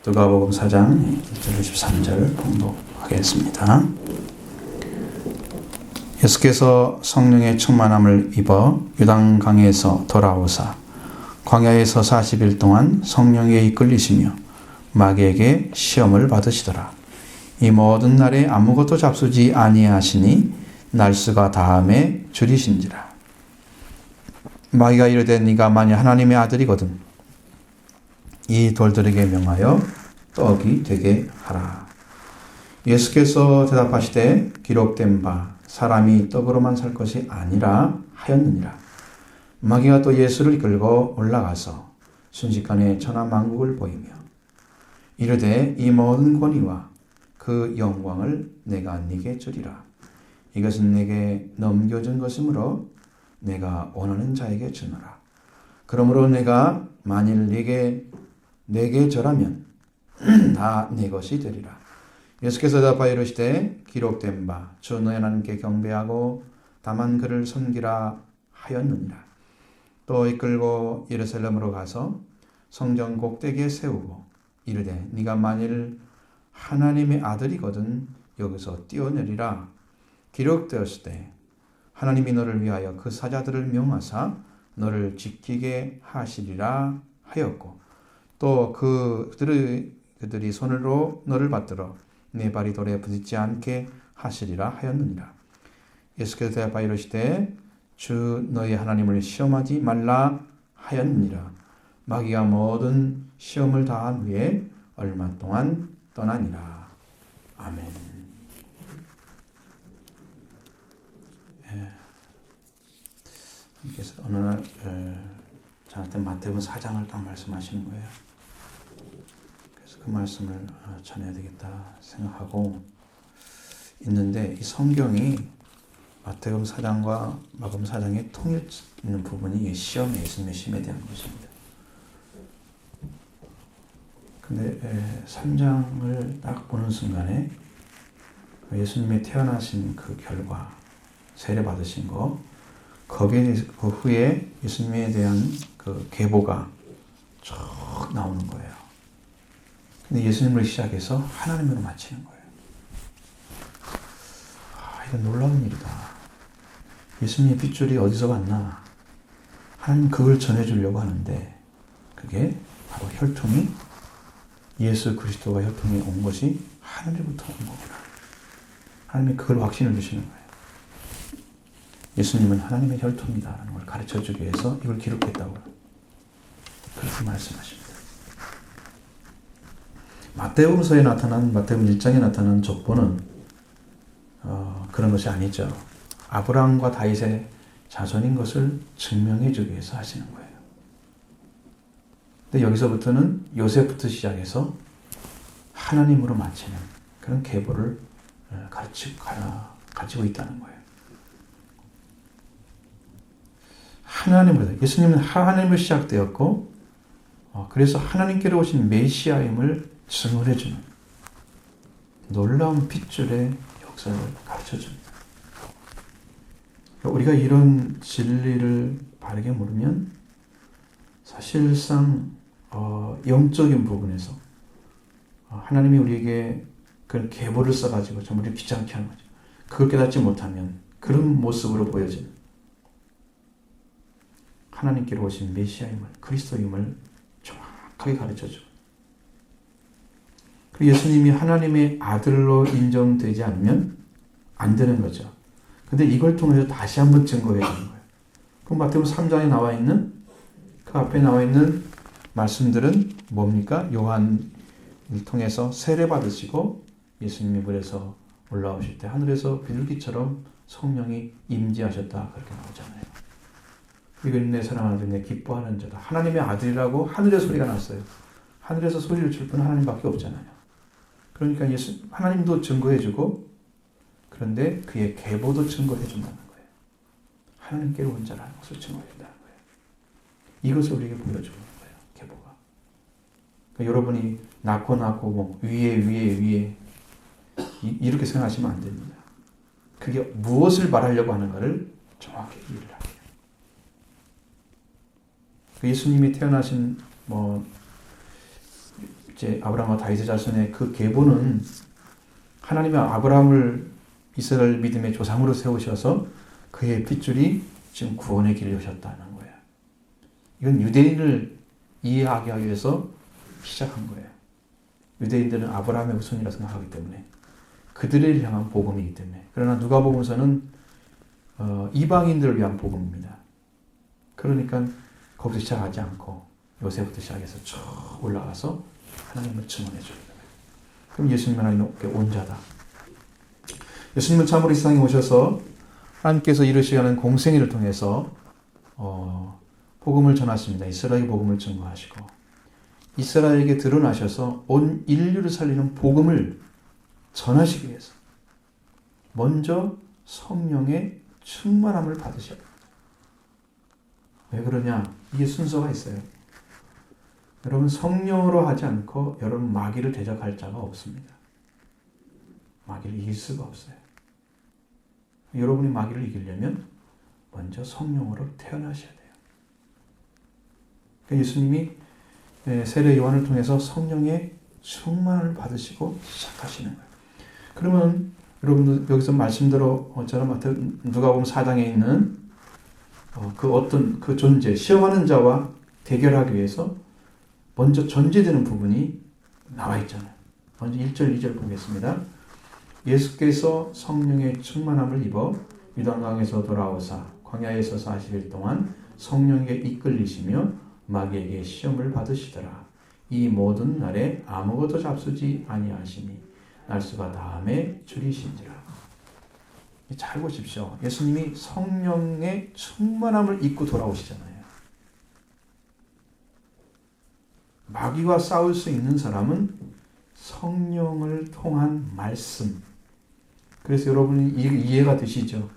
누가복음 4장 1절 13절 봉독하겠습니다. 예수께서 성령의 충만함을 입어 유단강에서 돌아오사 광야에서 40일 동안 성령에 이끌리시며 마귀에게 시험을 받으시더라. 이 모든 날에 아무것도 잡수지 아니하시니 날수가 다함에 줄이신지라. 마귀가 이르되 네가 만일 하나님의 아들이거든 이 돌들에게 명하여 떡이 되게 하라. 예수께서 대답하시되 기록된 바 사람이 떡으로만 살 것이 아니라 하였느니라. 마귀가 또 예수를 이끌고 올라가서 순식간에 천하만국을 보이며 이르되 이 모든 권위와 그 영광을 내가 네게 주리라. 이것은 내게 넘겨준 것이므로 내가 원하는 자에게 주노라. 그러므로 내가 만일 내게 절하면 다 내 것이 되리라. 예수께서 대답하여 이르시되 기록된 바 주 너의 하나님께 경배하고 다만 그를 섬기라 하였느니라. 또 이끌고 예루살렘으로 가서 성전 꼭대기에 세우고 이르되 네가 만일 하나님의 아들이거든 여기서 뛰어내리라. 기록되었으되 하나님이 너를 위하여 그 사자들을 명하사 너를 지키게 하시리라 하였고 또 그들이 손으로 너를 받들어 네 발이 돌에 부딪지 않게 하시리라 하였느니라. 예수께서 대답하여 이르시되 주 너희 하나님을 시험하지 말라 하였느니라. 마귀가 모든 시험을 다한 후에 얼마 동안 떠나니라. 아멘. 그래서 어느 날 저한테 마태복음 4장을 딱 말씀하시는 거예요. 그래서 그 말씀을 전해야 되겠다 생각하고 있는데 이 성경이 마태복음 4장과 마가복음 4장에 통일 있는 부분이 예수님의 시험에 대한 것입니다. 근데 3장을 딱 보는 순간에 예수님의 태어나신 그 결과, 세례 받으신 거, 거기에 그 후에 예수님에 대한 그 계보가 쭉 나오는 거예요. 근데 예수님을 시작해서 하나님으로 마치는 거예요. 이건 놀라운 일이다. 예수님의 핏줄이 어디서 왔나? 하나님 그걸 전해주려고 하는데 그게 바로 혈통이 예수 그리스도가 혈통이 온 것이 하늘로부터 온 거구나. 하나님이 그걸 확신을 주시는 거예요. 예수님은 하나님의 혈통이다라는 걸 가르쳐주기 위해서 이걸 기록했다고 그렇게 말씀하십니다. 마태복음서에 나타난 마태복음 1장에 나타난 족보는 그런 것이 아니죠. 아브라함과 다윗의 자손인 것을 증명해주기 위해서 하시는 거예요. 근데 여기서부터는 요셉부터 시작해서 하나님으로 마치는 그런 계보를 가지고 있다는 거예요. 하나님으로, 예수님은 하나님으로 시작되었고, 그래서 하나님께로 오신 메시아임을 증언해주는 놀라운 핏줄의 역사를 가르쳐줍니다. 우리가 이런 진리를 바르게 모르면 사실상 영적인 부분에서 하나님이 우리에게 그런 계보를 써가지고 좀 우리를 귀찮게 하는 거죠. 그걸 깨닫지 못하면 그런 모습으로 보여지는 하나님께로 오신 메시아임을, 그리스도임을 정확하게 가르쳐주고 그리고 예수님이 하나님의 아들로 인정되지 않으면 안 되는 거죠. 근데 이걸 통해서 다시 한번 증거해 주는 거예요. 그럼 마태복음 3장에 나와 있는 그 앞에 나와 있는 말씀들은 뭡니까? 요한을 통해서 세례 받으시고 예수님이 물에서 올라오실 때 하늘에서 비둘기처럼 성령이 임재하셨다 그렇게 나오잖아요. 이건 내 사랑하는 아들 내 기뻐하는 자다. 하나님의 아들이라고 하늘의 소리가 났어요. 하늘에서 소리를 줄 분은 하나님밖에 없잖아요. 그러니까 하나님도 증거해주고 그런데 그의 계보도 증거해준다는 거예요. 하나님께로 온 자라는 것을 증거해준다는 거예요. 이것을 우리에게 보여주는 거예요. 계보가. 그러니까 여러분이 낳고 뭐 위에 이렇게 생각하시면 안 됩니다. 그게 무엇을 말하려고 하는가를 정확히 이해를 하세요. 예수님이 태어나신 이제 아브라함과 다윗의 자손의 그 계보는 하나님의 아브라함을 이스라엘 믿음의 조상으로 세우셔서 그의 핏줄이 지금 구원의 길을 여셨다는 거예요. 이건 유대인을 이해하게 하기 위해서 시작한 거예요. 유대인들은 아브라함의 후손이라 생각하기 때문에 그들을 향한 복음이기 때문에. 그러나 누가복음서는 이방인들을 위한 복음입니다. 그러니까 거기서 시작하지 않고 요새부터 시작해서 쭉 올라가서 하나님을 증언해 주는 거예요. 그럼 예수님은 하나님께 온 자다. 예수님은 참으로 이 세상에 오셔서 하나님께서 이루시려는 공생애를 통해서 복음을 전하십니다. 이스라엘 복음을 증거하시고 이스라엘에게 드러나셔서 온 인류를 살리는 복음을 전하시기 위해서 먼저 성령의 충만함을 받으셔야 합니다. 왜 그러냐? 이게 순서가 있어요. 여러분 성령으로 하지 않고 여러분 마귀를 대적할 자가 없습니다. 마귀를 이길 수가 없어요. 여러분이 마귀를 이기려면 먼저 성령으로 태어나셔야 돼요. 그러니까 예수님이 세례 요한을 통해서 성령의 충만을 받으시고 시작하시는 거예요. 그러면 여러분도 여기서 말씀대로 저는 누가복음 4장에 있는 그 존재, 시험하는 자와 대결하기 위해서 먼저 전제되는 부분이 나와 있잖아요. 먼저 1절, 2절 보겠습니다. 예수께서 성령의 충만함을 입어 유단강에서 돌아오사 광야에서 40일 동안 성령에게 이끌리시며 마귀에게 시험을 받으시더라. 이 모든 날에 아무것도 잡수지 아니하시니 날수가 다음에 줄이신지라. 잘 보십시오. 예수님이 성령의 충만함을 입고 돌아오시잖아요. 마귀와 싸울 수 있는 사람은 성령을 통한 말씀. 그래서 여러분이 이해가 되시죠?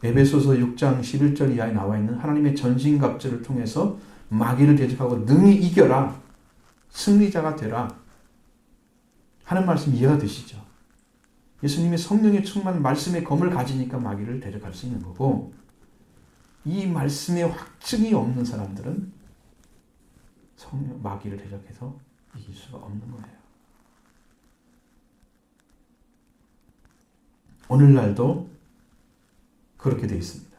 에베소서 6장 11절 이하에 나와 있는 하나님의 전신갑주를 통해서 마귀를 대적하고 능히 이겨라. 승리자가 되라. 하는 말씀 이해가 되시죠? 예수님이 성령의 충만 말씀의 검을 가지니까 마귀를 대적할 수 있는 거고 이 말씀에 확증이 없는 사람들은 마귀를 대적해서 이길 수가 없는 거예요. 오늘날도 그렇게 되어 있습니다.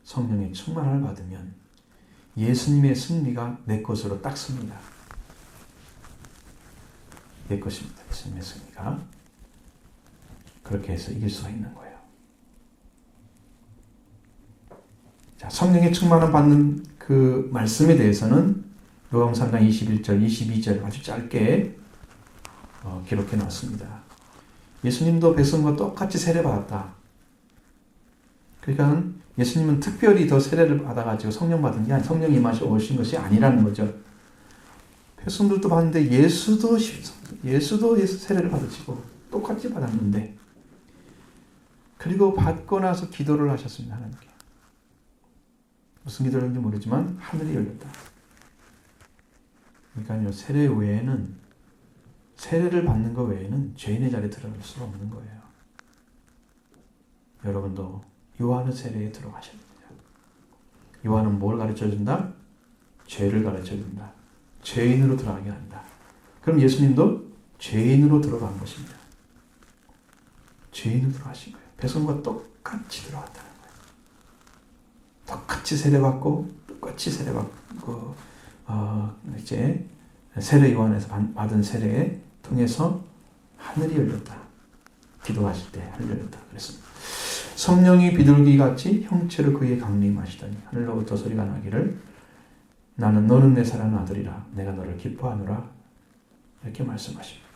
성령의 충만함을 받으면 예수님의 승리가 내 것으로 딱 섭니다. 내 것입니다. 예수님의 승리가. 그렇게 해서 이길 수가 있는 거예요. 자, 성령의 충만함 받는 그 말씀에 대해서는 요한복음 3장 21절, 22절 아주 짧게 기록해 놨습니다. 예수님도 백성과 똑같이 세례받았다. 그러니까 예수님은 특별히 더 세례를 받아가지고 성령 받은 게 아니라 성령 임하셔 오신 것이 아니라는 거죠. 백성들도 받는데 예수도 세례를 받으시고 똑같이 받았는데 그리고 받고 나서 기도를 하셨습니다. 하나님께. 무슨 기도를 했는지 모르지만 하늘이 열렸다. 그러니까요. 세례를 받는 것 외에는 죄인의 자리에 들어갈 수가 없는 거예요. 여러분도 요한의 세례에 들어가셔야 됩니다. 요한은 뭘 가르쳐준다? 죄를 가르쳐준다. 죄인으로 들어가게 한다. 그럼 예수님도 죄인으로 들어간 것입니다. 죄인으로 들어가신 거예요. 백성과 똑같이 들어갔다는 거예요. 똑같이 세례받고 똑같이 세례받고 이제 세례 요한에서 받은 세례에 통해서 하늘이 열렸다. 기도하실 때 하늘이 열렸다. 그랬습니다. 성령이 비둘기같이 형체로 그의 강림하시더니 하늘로부터 소리가 나기를 나는 너는 내 사랑하는 아들이라 내가 너를 기뻐하노라. 이렇게 말씀하십니다.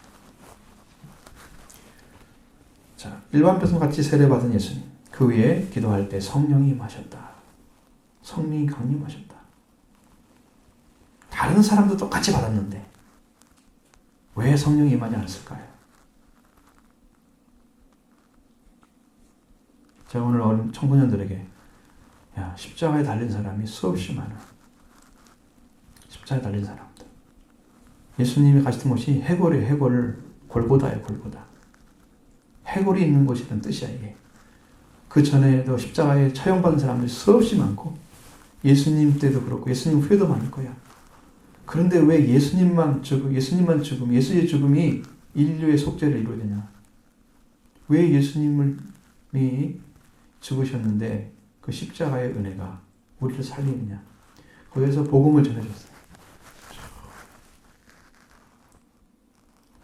자, 일반 백성같이 세례받은 예수님. 그 위에 기도할 때 성령이 임하셨다. 성령이 강림하셨다. 다른 사람도 똑같이 받았는데 왜 성령이 임하지 않았을까요? 제가 오늘 어린 청소년들에게 십자가에 달린 사람이 수없이 많아. 십자가에 달린 사람들. 예수님이 가시던 곳이 해골이에요. 해골. 골고다예요. 골고다. 해골이 있는 곳이라는 뜻이야 이게. 그 전에도 십자가에 처형받은 사람들이 수없이 많고 예수님 때도 그렇고 예수님 후에도 많을 거야. 그런데 왜 예수님의 죽음이 인류의 속죄를 이루어내냐? 왜 예수님이 죽으셨는데 그 십자가의 은혜가 우리를 살리느냐? 거기에서 복음을 전해줬어요.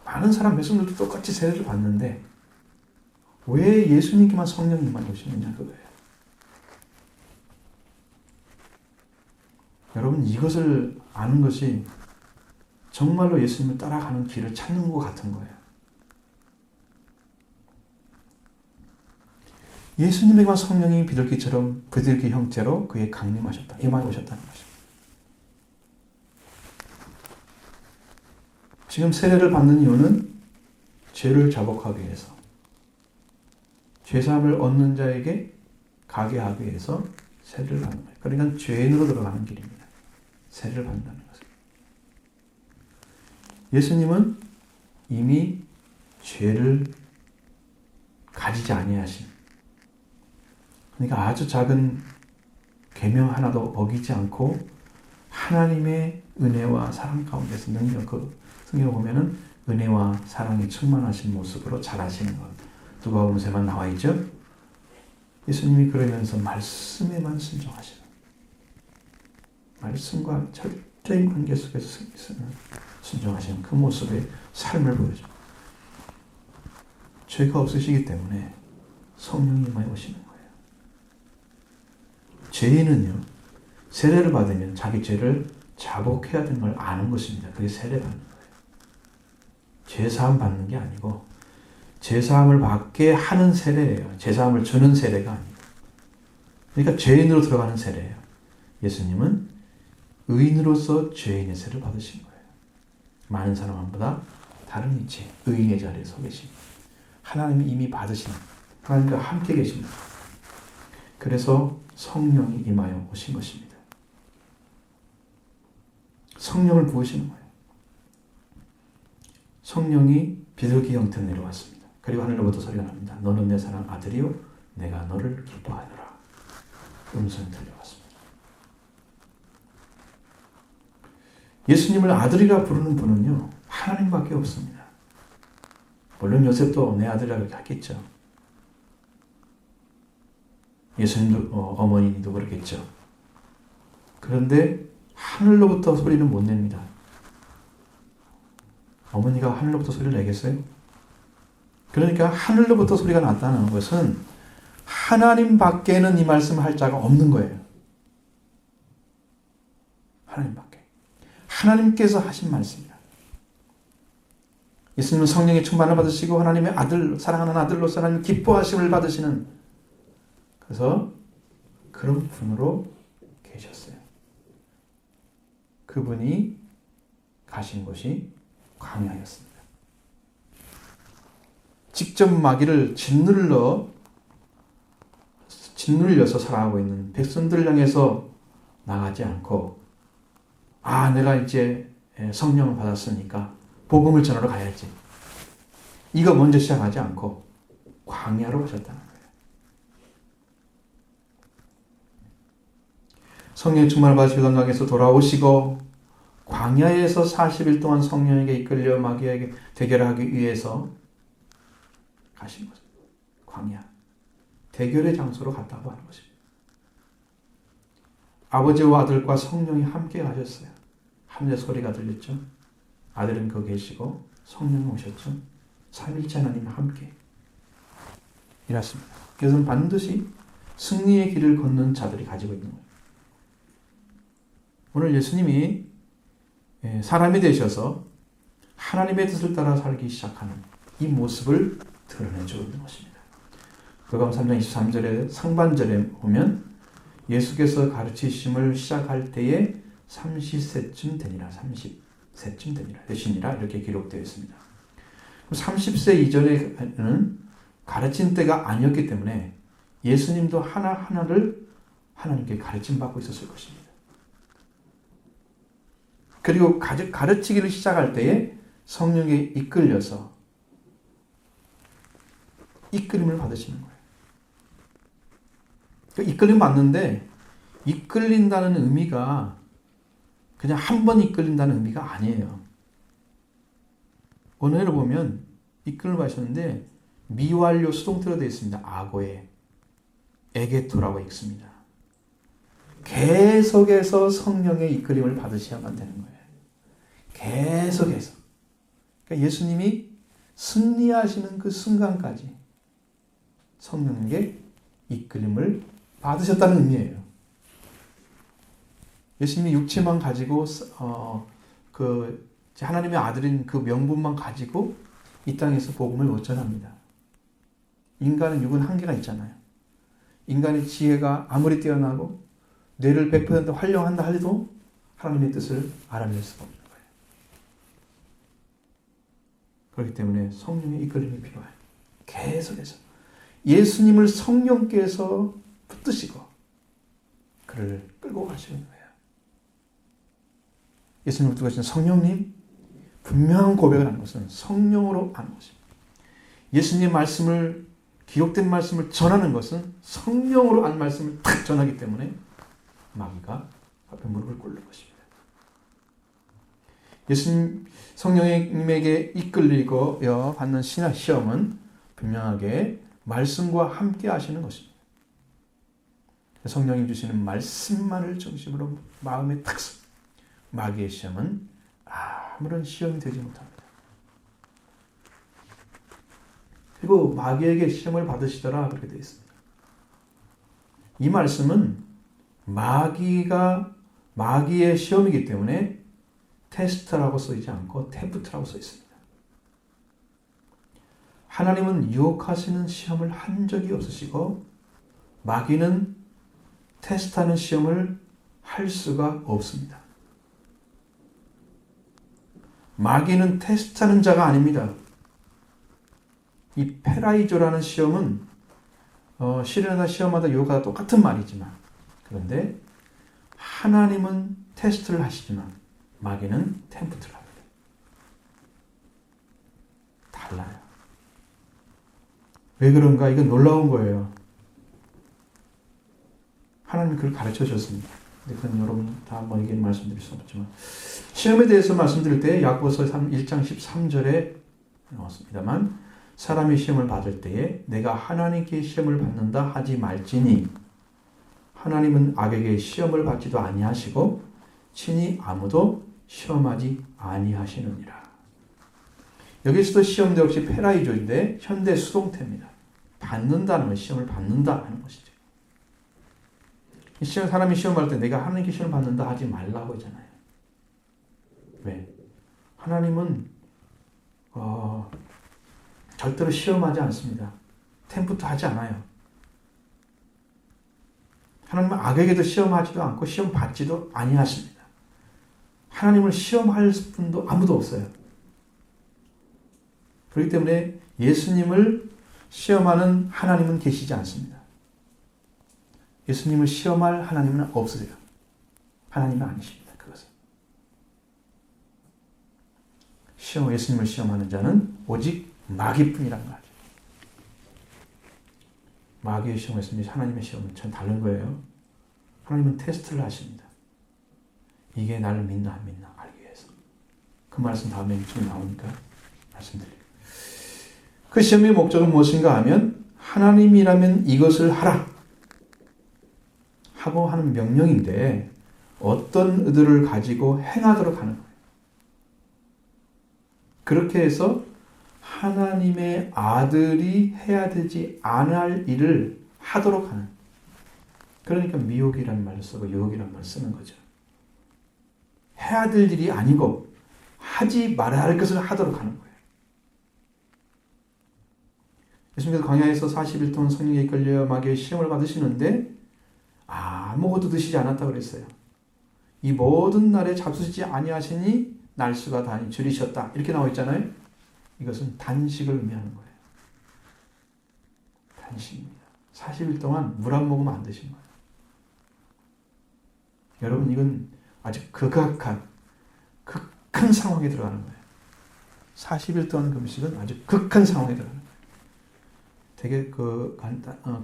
많은 사람, 백성들도 똑같이 세례를 받는데 왜 예수님께만 성령님만 오시느냐 그거예요. 여러분, 이것을 아는 것이 정말로 예수님을 따라가는 길을 찾는 것 같은 거예요. 예수님에게만 성령이 비둘기 형체로 그에 강림하셨다. 임하여 오셨다는 것입니다. 지금 세례를 받는 이유는 죄를 자복하기 위해서, 죄사함을 얻는 자에게 가게 하기 위해서 세례를 받는 거예요. 그러니까 죄인으로 들어가는 길입니다. 세례를 받는다는 것은. 예수님은 이미 죄를 가지지 아니하신, 그러니까 아주 작은 계명 하나도 어기지 않고 하나님의 은혜와 사랑 가운데서 성경을 보면은 은혜와 사랑이 충만하신 모습으로 자라시는 것. 누가복음에만 나와 있죠. 예수님이 그러면서 말씀에만 순종하시는, 말씀과 철저히 관계 속에서 순종하시는 그 모습의 삶을 보여줍니다. 죄가 없으시기 때문에 성령이 임하여 오시는 거예요. 죄인은요, 세례를 받으면 자기 죄를 자복해야 되는 걸 아는 것입니다. 그게 세례 받는 거예요. 죄사함 받는 게 아니고 죄사함을 받게 하는 세례예요. 죄사함을 주는 세례가 아니고. 그러니까 죄인으로 들어가는 세례예요. 예수님은 의인으로서 죄인의 세례를 받으신 거예요. 많은 사람보다 다른 이체, 의인의 자리에 서 계십니다. 하나님이 이미 받으신, 하나님과 함께 계십니다. 그래서 성령이 임하여 오신 것입니다. 성령을 부으시는 거예요. 성령이 비둘기 형태로 내려왔습니다. 그리고 하늘로부터 소리가 납니다. 너는 내 사랑 아들이요 내가 너를 기뻐하노라. 음성이 들려왔습니다. 예수님을 아들이라 부르는 분은요, 하나님밖에 없습니다. 물론 요셉도 내 아들이라 그렇게 하겠죠. 예수님도 어머니도 그렇겠죠. 그런데 하늘로부터 소리는 못 냅니다. 어머니가 하늘로부터 소리를 내겠어요? 그러니까 하늘로부터 소리가 났다는 것은 하나님 밖에는 이 말씀을 할 자가 없는 거예요. 하나님 밖에. 하나님께서 하신 말씀이다. 예수님은 성령의 충만을 받으시고 하나님의 아들, 사랑하는 아들로서 하나님 기뻐하심을 받으시는, 그래서 그런 분으로 계셨어요. 그분이 가신 곳이 광야였습니다. 직접 마귀를 짓눌려서 살아가고 있는 백성들을 향해서 나가지 않고, 내가 이제 성령을 받았으니까 복음을 전하러 가야지, 이거 먼저 시작하지 않고 광야로 가셨다는 거예요. 성령 충만을 받으시고 광야에서 돌아오시고 광야에서 40일 동안 성령에게 이끌려 마귀에게 대결하기 위해서 가신 거죠. 광야. 대결의 장소로 갔다고 하는 것입니다. 아버지와 아들과 성령이 함께 가셨어요. 하늘의 소리가 들렸죠. 아들은 거기 계시고 성령이 오셨죠. 삼위일체 하나님 함께 일하십니다. 그것은 반드시 승리의 길을 걷는 자들이 가지고 있는 거예요. 오늘 예수님이 사람이 되셔서 하나님의 뜻을 따라 살기 시작하는 이 모습을 드러내주고 있는 것입니다. 누가복음 3장 23절에 상반절에 보면 예수께서 가르치심을 시작할 때에 30세쯤 되니라, 30세쯤 되시니라 이렇게 기록되어 있습니다. 30세 이전에는 가르친 때가 아니었기 때문에 예수님도 하나하나를 하나님께 가르침받고 있었을 것입니다. 그리고 가르치기를 시작할 때에 성령에 이끌려서 이끌림을 받으시는 거예요. 이끌림 받는데, 이끌린다는 의미가 그냥 한 번 이끌린다는 의미가 아니에요. 원어를 보면 이끌을 하셨는데 미완료 수동태로 되어 있습니다. 악어에 에게토라고 읽습니다. 계속해서 성령의 이끌림을 받으셔야만 되는 거예요. 계속해서. 그러니까 예수님이 승리하시는 그 순간까지 성령에게 이끌림을 받으셨다는 의미예요. 예수님이 육체만 가지고 하나님의 아들인 그 명분만 가지고 이 땅에서 복음을 못 전합니다. 인간은 육은 한계가 있잖아요. 인간의 지혜가 아무리 뛰어나고 뇌를 100% 활용한다 해도 하나님의 뜻을 알아낼 수가 없는 거예요. 그렇기 때문에 성령의 이끌림이 필요해요. 계속해서 예수님을 성령께서 붙드시고 그를 끌고 가시는 거예요. 예수님을 붙들고 가신 성령님, 분명한 고백을 하는 것은 성령으로 하는 것입니다. 예수님의 말씀을, 기록된 말씀을 전하는 것은 성령으로 한 말씀을 딱 전하기 때문에 마귀가 앞에 무릎을 꿇는 것입니다. 예수님, 성령님에게 이끌리고 받는 신학 시험은 분명하게 말씀과 함께 하시는 것입니다. 성령이 주시는 말씀만을 중심으로 마음에 탁 서. 마귀의 시험은 아무런 시험이 되지 못합니다. 그리고 마귀에게 시험을 받으시더라 그렇게 되어 있습니다. 이 말씀은 마귀의 시험이기 때문에 테스트라고 쓰이지 않고 템프트라고 써 있습니다. 하나님은 유혹하시는 시험을 한 적이 없으시고 마귀는 테스트하는 시험을 할 수가 없습니다. 마귀는 테스트하는 자가 아닙니다. 이 페라이조라는 시험은 실현하다 시험하다 유혹하다 똑같은 말이지만 그런데 하나님은 테스트를 하시지만 마귀는 템프트를 합니다. 달라요. 왜 그런가? 이건 놀라운 거예요. 하나님이 그걸 가르쳐 주셨습니다. 그건 여러분 다 한번 얘기 말씀드릴 수 없지만 시험에 대해서 말씀드릴 때 야고보서 1장 13절에 나왔습니다만 사람이 시험을 받을 때에 내가 하나님께 시험을 받는다 하지 말지니 하나님은 악에게 시험을 받지도 아니하시고 친히 아무도 시험하지 아니하시느니라. 여기서도 시험도 역시 페라이조인데 현대 수동태입니다. 받는다는 건 시험을 받는다 하는 것이죠. 사람이 시험할 때 내가 하나님께 시험을 받는다 하지 말라고 하잖아요. 왜? 하나님은 절대로 시험하지 않습니다. 템프트 하지 않아요. 하나님은 악에게도 시험하지도 않고 시험 받지도 아니하십니다. 하나님을 시험할 분도 아무도 없어요. 그렇기 때문에 예수님을 시험하는 하나님은 계시지 않습니다. 예수님을 시험할 하나님은 없으세요. 하나님은 아니십니다. 그것은. 예수님을 시험하는 자는 오직 마귀뿐이란 말이죠. 마귀의 시험에서 하나님의 시험은 전 다른 거예요. 하나님은 테스트를 하십니다. 이게 나를 믿나 안 믿나 알기 위해서. 그 말씀 다음에 좀 나오니까 말씀드릴게요. 그 시험의 목적은 무엇인가 하면 하나님이라면 이것을 하라 하고 하는 명령인데 어떤 의도를 가지고 행하도록 하는 거예요. 그렇게 해서 하나님의 아들이 해야 되지 않을 일을 하도록 하는, 그러니까 미혹이라는 말을 쓰고 유혹이라는 말을 쓰는 거죠. 해야 될 일이 아니고 하지 말아야 할 것을 하도록 하는 거예요. 예수님께서 광야에서 40일 동안 성령에 이끌려 마귀의 시험을 받으시는데 아무것도 드시지 않았다고 그랬어요. 이 모든 날에 잡수시지 아니하시니 날수가 다 줄이셨다. 이렇게 나와 있잖아요. 이것은 단식을 의미하는 거예요. 단식입니다. 40일 동안 물 한 모금 안 드신 거예요. 여러분 이건 아주 극악한 극한 상황에 들어가는 거예요. 40일 동안 금식은 아주 극한 상황에 들어가는 거예요. 되게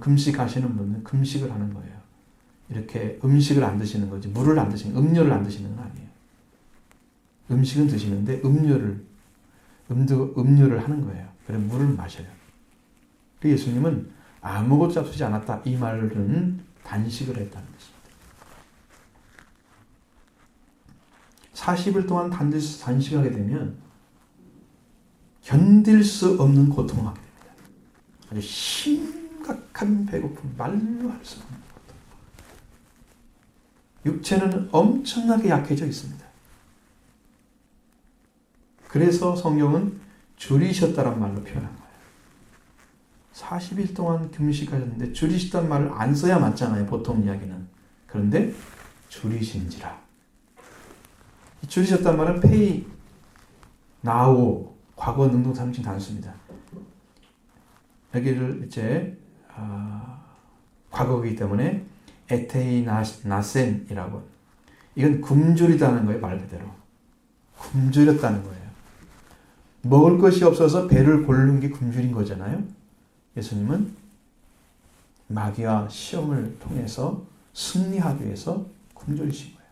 금식하시는 분은 금식을 하는 거예요. 이렇게 음식을 안 드시는 거지 물을 안 드시는, 음료를 안 드시는 건 아니에요. 음식은 드시는데 음료를 하는 거예요. 그래서 물을 마셔요. 그 예수님은 아무것도 잡수지 않았다. 이 말은 단식을 했다는 것입니다. 40일 동안 단식하게 되면 견딜 수 없는 고통을 하게 됩니다. 아주 심각한 배고픔, 말로 할 수 없는 고통. 육체는 엄청나게 약해져 있습니다. 그래서 성경은 줄이셨다란 말로 표현한 거예요. 40일 동안 금식하셨는데 줄이셨다는 말을 안 써야 맞잖아요. 보통 이야기는. 그런데 줄이신지라. 줄이셨다는 말은 페이, 나오, 과거 능동삼진 단수입니다. 여기를 이제 과거이기 때문에 에테이 나센이라고. 이건 굶주리다는 거예요. 말 그대로. 굶주렸다는 거예요. 먹을 것이 없어서 배를 고른 게 굶주린 거잖아요. 예수님은 마귀와 시험을 통해서 승리하기 위해서 굶주리신 거예요.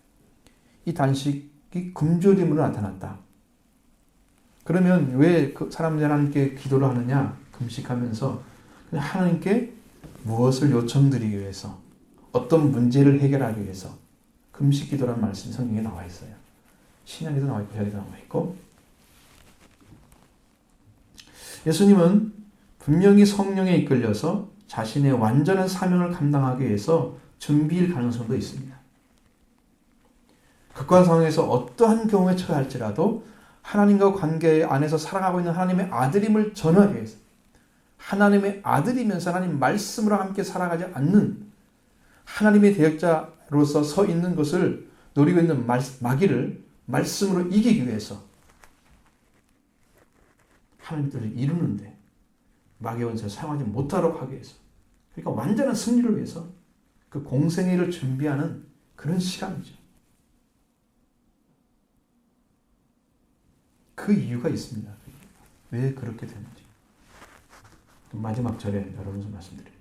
이 단식이 굶주림으로 나타났다. 그러면 왜 그 사람들이 하나님께 기도를 하느냐? 금식하면서 하나님께 무엇을 요청드리기 위해서, 어떤 문제를 해결하기 위해서 금식 기도라는 말씀이 성경에 나와 있어요. 신약에도 나와 있고 구약에도 나와 있고. 예수님은 분명히 성령에 이끌려서 자신의 완전한 사명을 감당하기 위해서 준비일 가능성도 있습니다. 극한 상황에서 어떠한 경우에 처할지라도 하나님과 관계 안에서 살아가고 있는 하나님의 아들임을 전하기 위해서, 하나님의 아들이면서 하나님 말씀으로 함께 살아가지 않는 하나님의 대역자로서 서 있는 것을 노리고 있는 마귀를 말씀으로 이기기 위해서 하나님 뜻을 이루는데 마귀의 원수를 사용하지 못하도록 하기 위해서, 그러니까 완전한 승리를 위해서 그 공생애를 준비하는 그런 시간이죠. 그 이유가 있습니다. 왜 그렇게 되는지. 마지막 절에 여러분께 말씀드려요.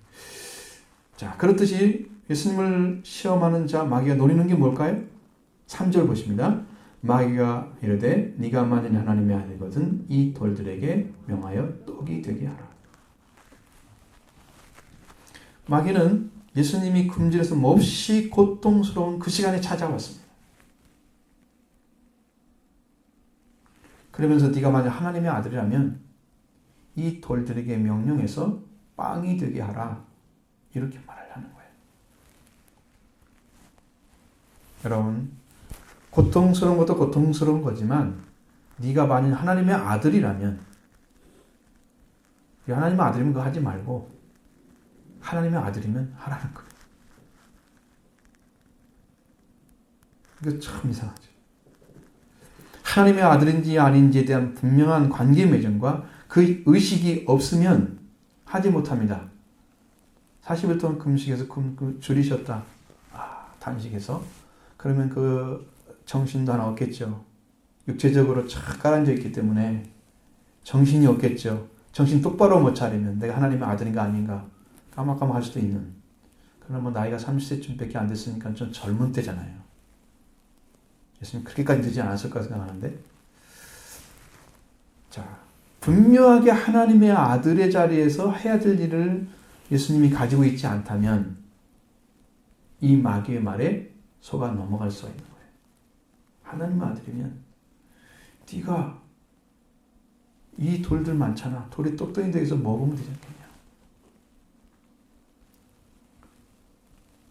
자, 그렇듯이 예수님을 시험하는 자 마귀가 노리는 게 뭘까요? 3절 보십니다. 마귀가 이르되 네가 만일 하나님의 아들이거든 이 돌들에게 명하여 떡이 되게 하라. 마귀는 예수님이 굶주려서 몹시 고통스러운 그 시간에 찾아왔습니다. 그러면서 네가 만약 하나님의 아들이라면 이 돌들에게 명령해서 빵이 되게 하라. 이렇게 말을 하는 거예요. 여러분, 고통스러운 것도 고통스러운 거지만 네가 만약 하나님의 아들이라면, 하나님의 아들이면 그거 하지 말고 하나님의 아들이면 하라는 거예요. 이거 참 이상하죠. 하나님의 아들인지 아닌지에 대한 분명한 관계 맺음과 그 의식이 없으면 하지 못합니다. 40일 동안 금식해서 줄이셨다. 단식해서. 그러면 그 정신도 하나 없겠죠. 육체적으로 착 깔아앉아 있기 때문에 정신이 없겠죠. 정신 똑바로 못 차리면 내가 하나님의 아들인가 아닌가 까막까막할 수도 있는. 그러나 뭐 나이가 30세쯤밖에 안 됐으니까 좀 젊은 때잖아요. 예수님 그렇게까지 늦지 않았을 까 생각하는데, 자, 분명하게 하나님의 아들의 자리에서 해야 될 일을 예수님이 가지고 있지 않다면 이 마귀의 말에 속아 넘어갈 수가 있는 거예요. 하나님의 아들이면 네가 이 돌들 많잖아. 돌이 똑똑히 되어서 먹으면 되지 않겠냐.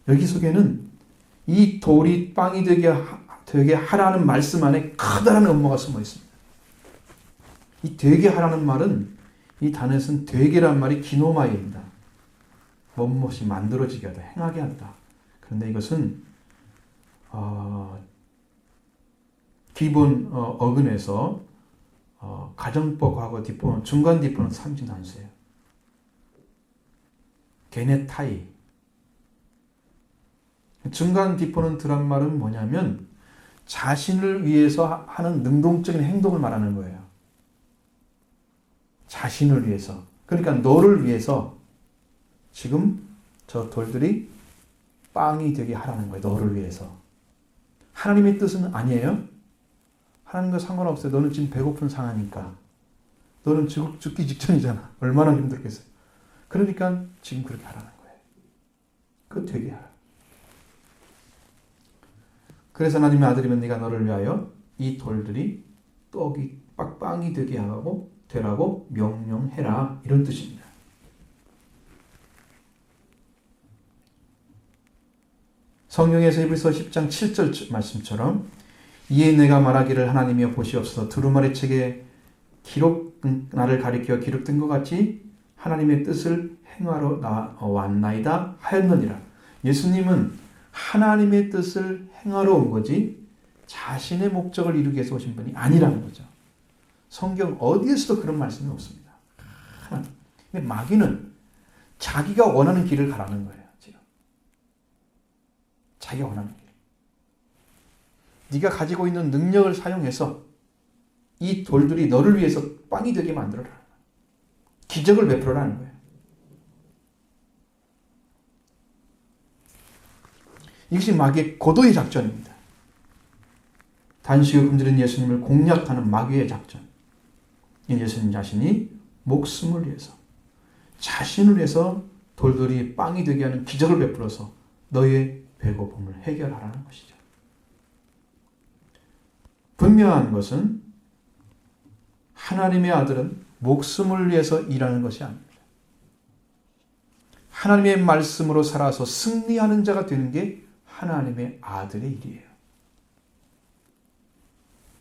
여기 속에는 이 돌이 빵이 되게 하라는 말씀 안에 커다란 음모가 숨어 있습니다. 이 되게 하라는 말은, 이 단어에서는 되게란 말이 기노마이입니다. 무엇이 만들어지게 하다, 행하게 한다. 그런데 이것은 기본 어근에서 가정법하고 뒷부분, 중간 뒷부분은 삼진 단수예요. 게네타이. 중간 뒷부분 드란 말은 뭐냐면 자신을 위해서 하는 능동적인 행동을 말하는 거예요. 자신을 위해서. 그러니까 너를 위해서 지금 저 돌들이 빵이 되게 하라는 거예요. 너를 위해서. 하나님의 뜻은 아니에요. 하나님과 상관없어요. 너는 지금 배고픈 상하니까. 너는 죽기 직전이잖아. 얼마나 힘들겠어요. 그러니까 지금 그렇게 하라는 거예요. 그거 되게 하라. 그래서 하나님의 아들이면 네가 너를 위하여 이 돌들이 빵이 되게 하고 되라고 명령해라. 이런 뜻입니다. 성경에서 히브리서 10장 7절 말씀처럼 이에 내가 말하기를 하나님이여 보시옵소서 두루마리 책에 나를 가리켜 기록된 것 같이 하나님의 뜻을 행하러 왔나이다 하였느니라. 예수님은 하나님의 뜻을 행하러 온 거지 자신의 목적을 이루기 위해서 오신 분이 아니라는 거죠. 성경 어디에서도 그런 말씀이 없습니다. 근데 마귀는 자기가 원하는 길을 가라는 거예요. 지금. 자기가 원하는 길. 네가 가지고 있는 능력을 사용해서 이 돌들이 너를 위해서 빵이 되게 만들어라. 기적을 베풀어라는 거예요. 이것이 마귀의 고도의 작전입니다. 단식을 금지는 예수님을 공략하는 마귀의 작전. 예수님 자신이 목숨을 위해서 자신을 위해서 돌돌이 빵이 되게 하는 기적을 베풀어서 너의 배고픔을 해결하라는 것이죠. 분명한 것은 하나님의 아들은 목숨을 위해서 일하는 것이 아닙니다. 하나님의 말씀으로 살아서 승리하는 자가 되는 게 하나님의 아들의 일이에요.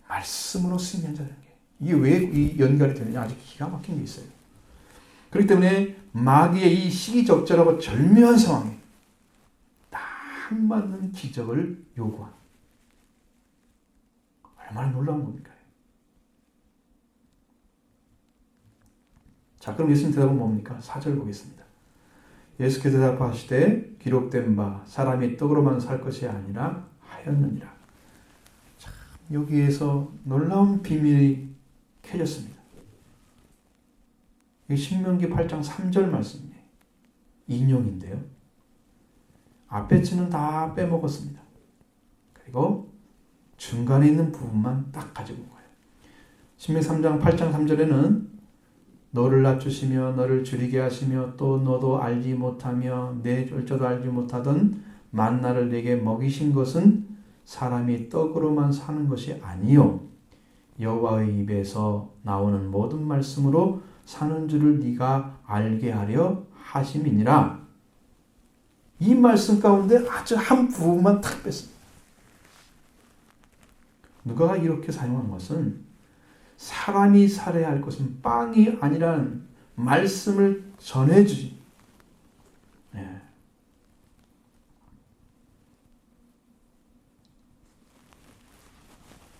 말씀으로 승리한 자가 되는 게. 이게 왜 연결이 되느냐 아주 기가 막힌 게 있어요. 그렇기 때문에 마귀의 이 시기적절하고 절묘한 상황에 딱 맞는 기적을 요구한 얼마나 놀라운 겁니까? 자, 그럼 예수님 대답은 뭡니까? 4절 보겠습니다. 예수께서 대답하시되 기록된 바 사람이 떡으로만 살 것이 아니라 하였느니라. 참 여기에서 놀라운 비밀이 캐졌습니다. 이 신명기 8장 3절 말씀이에요. 인용인데요. 앞에 치는 다 빼먹었습니다. 그리고 중간에 있는 부분만 딱 가지고 온 거예요. 신명기 3장 8장 3절에는 너를 낮추시며 너를 줄이게 하시며 또 너도 알지 못하며 내 졸자도 알지 못하던 만나를 내게 먹이신 것은 사람이 떡으로만 사는 것이 아니요 여호와의 입에서 나오는 모든 말씀으로 사는 줄을 네가 알게 하려 하심이니라. 이 말씀 가운데 아주 한 부분만 탁 뺐습니다. 누가가 이렇게 사용한 것은 사람이 살아야 할 것은 빵이 아니라는 말씀을 전해주지. 네.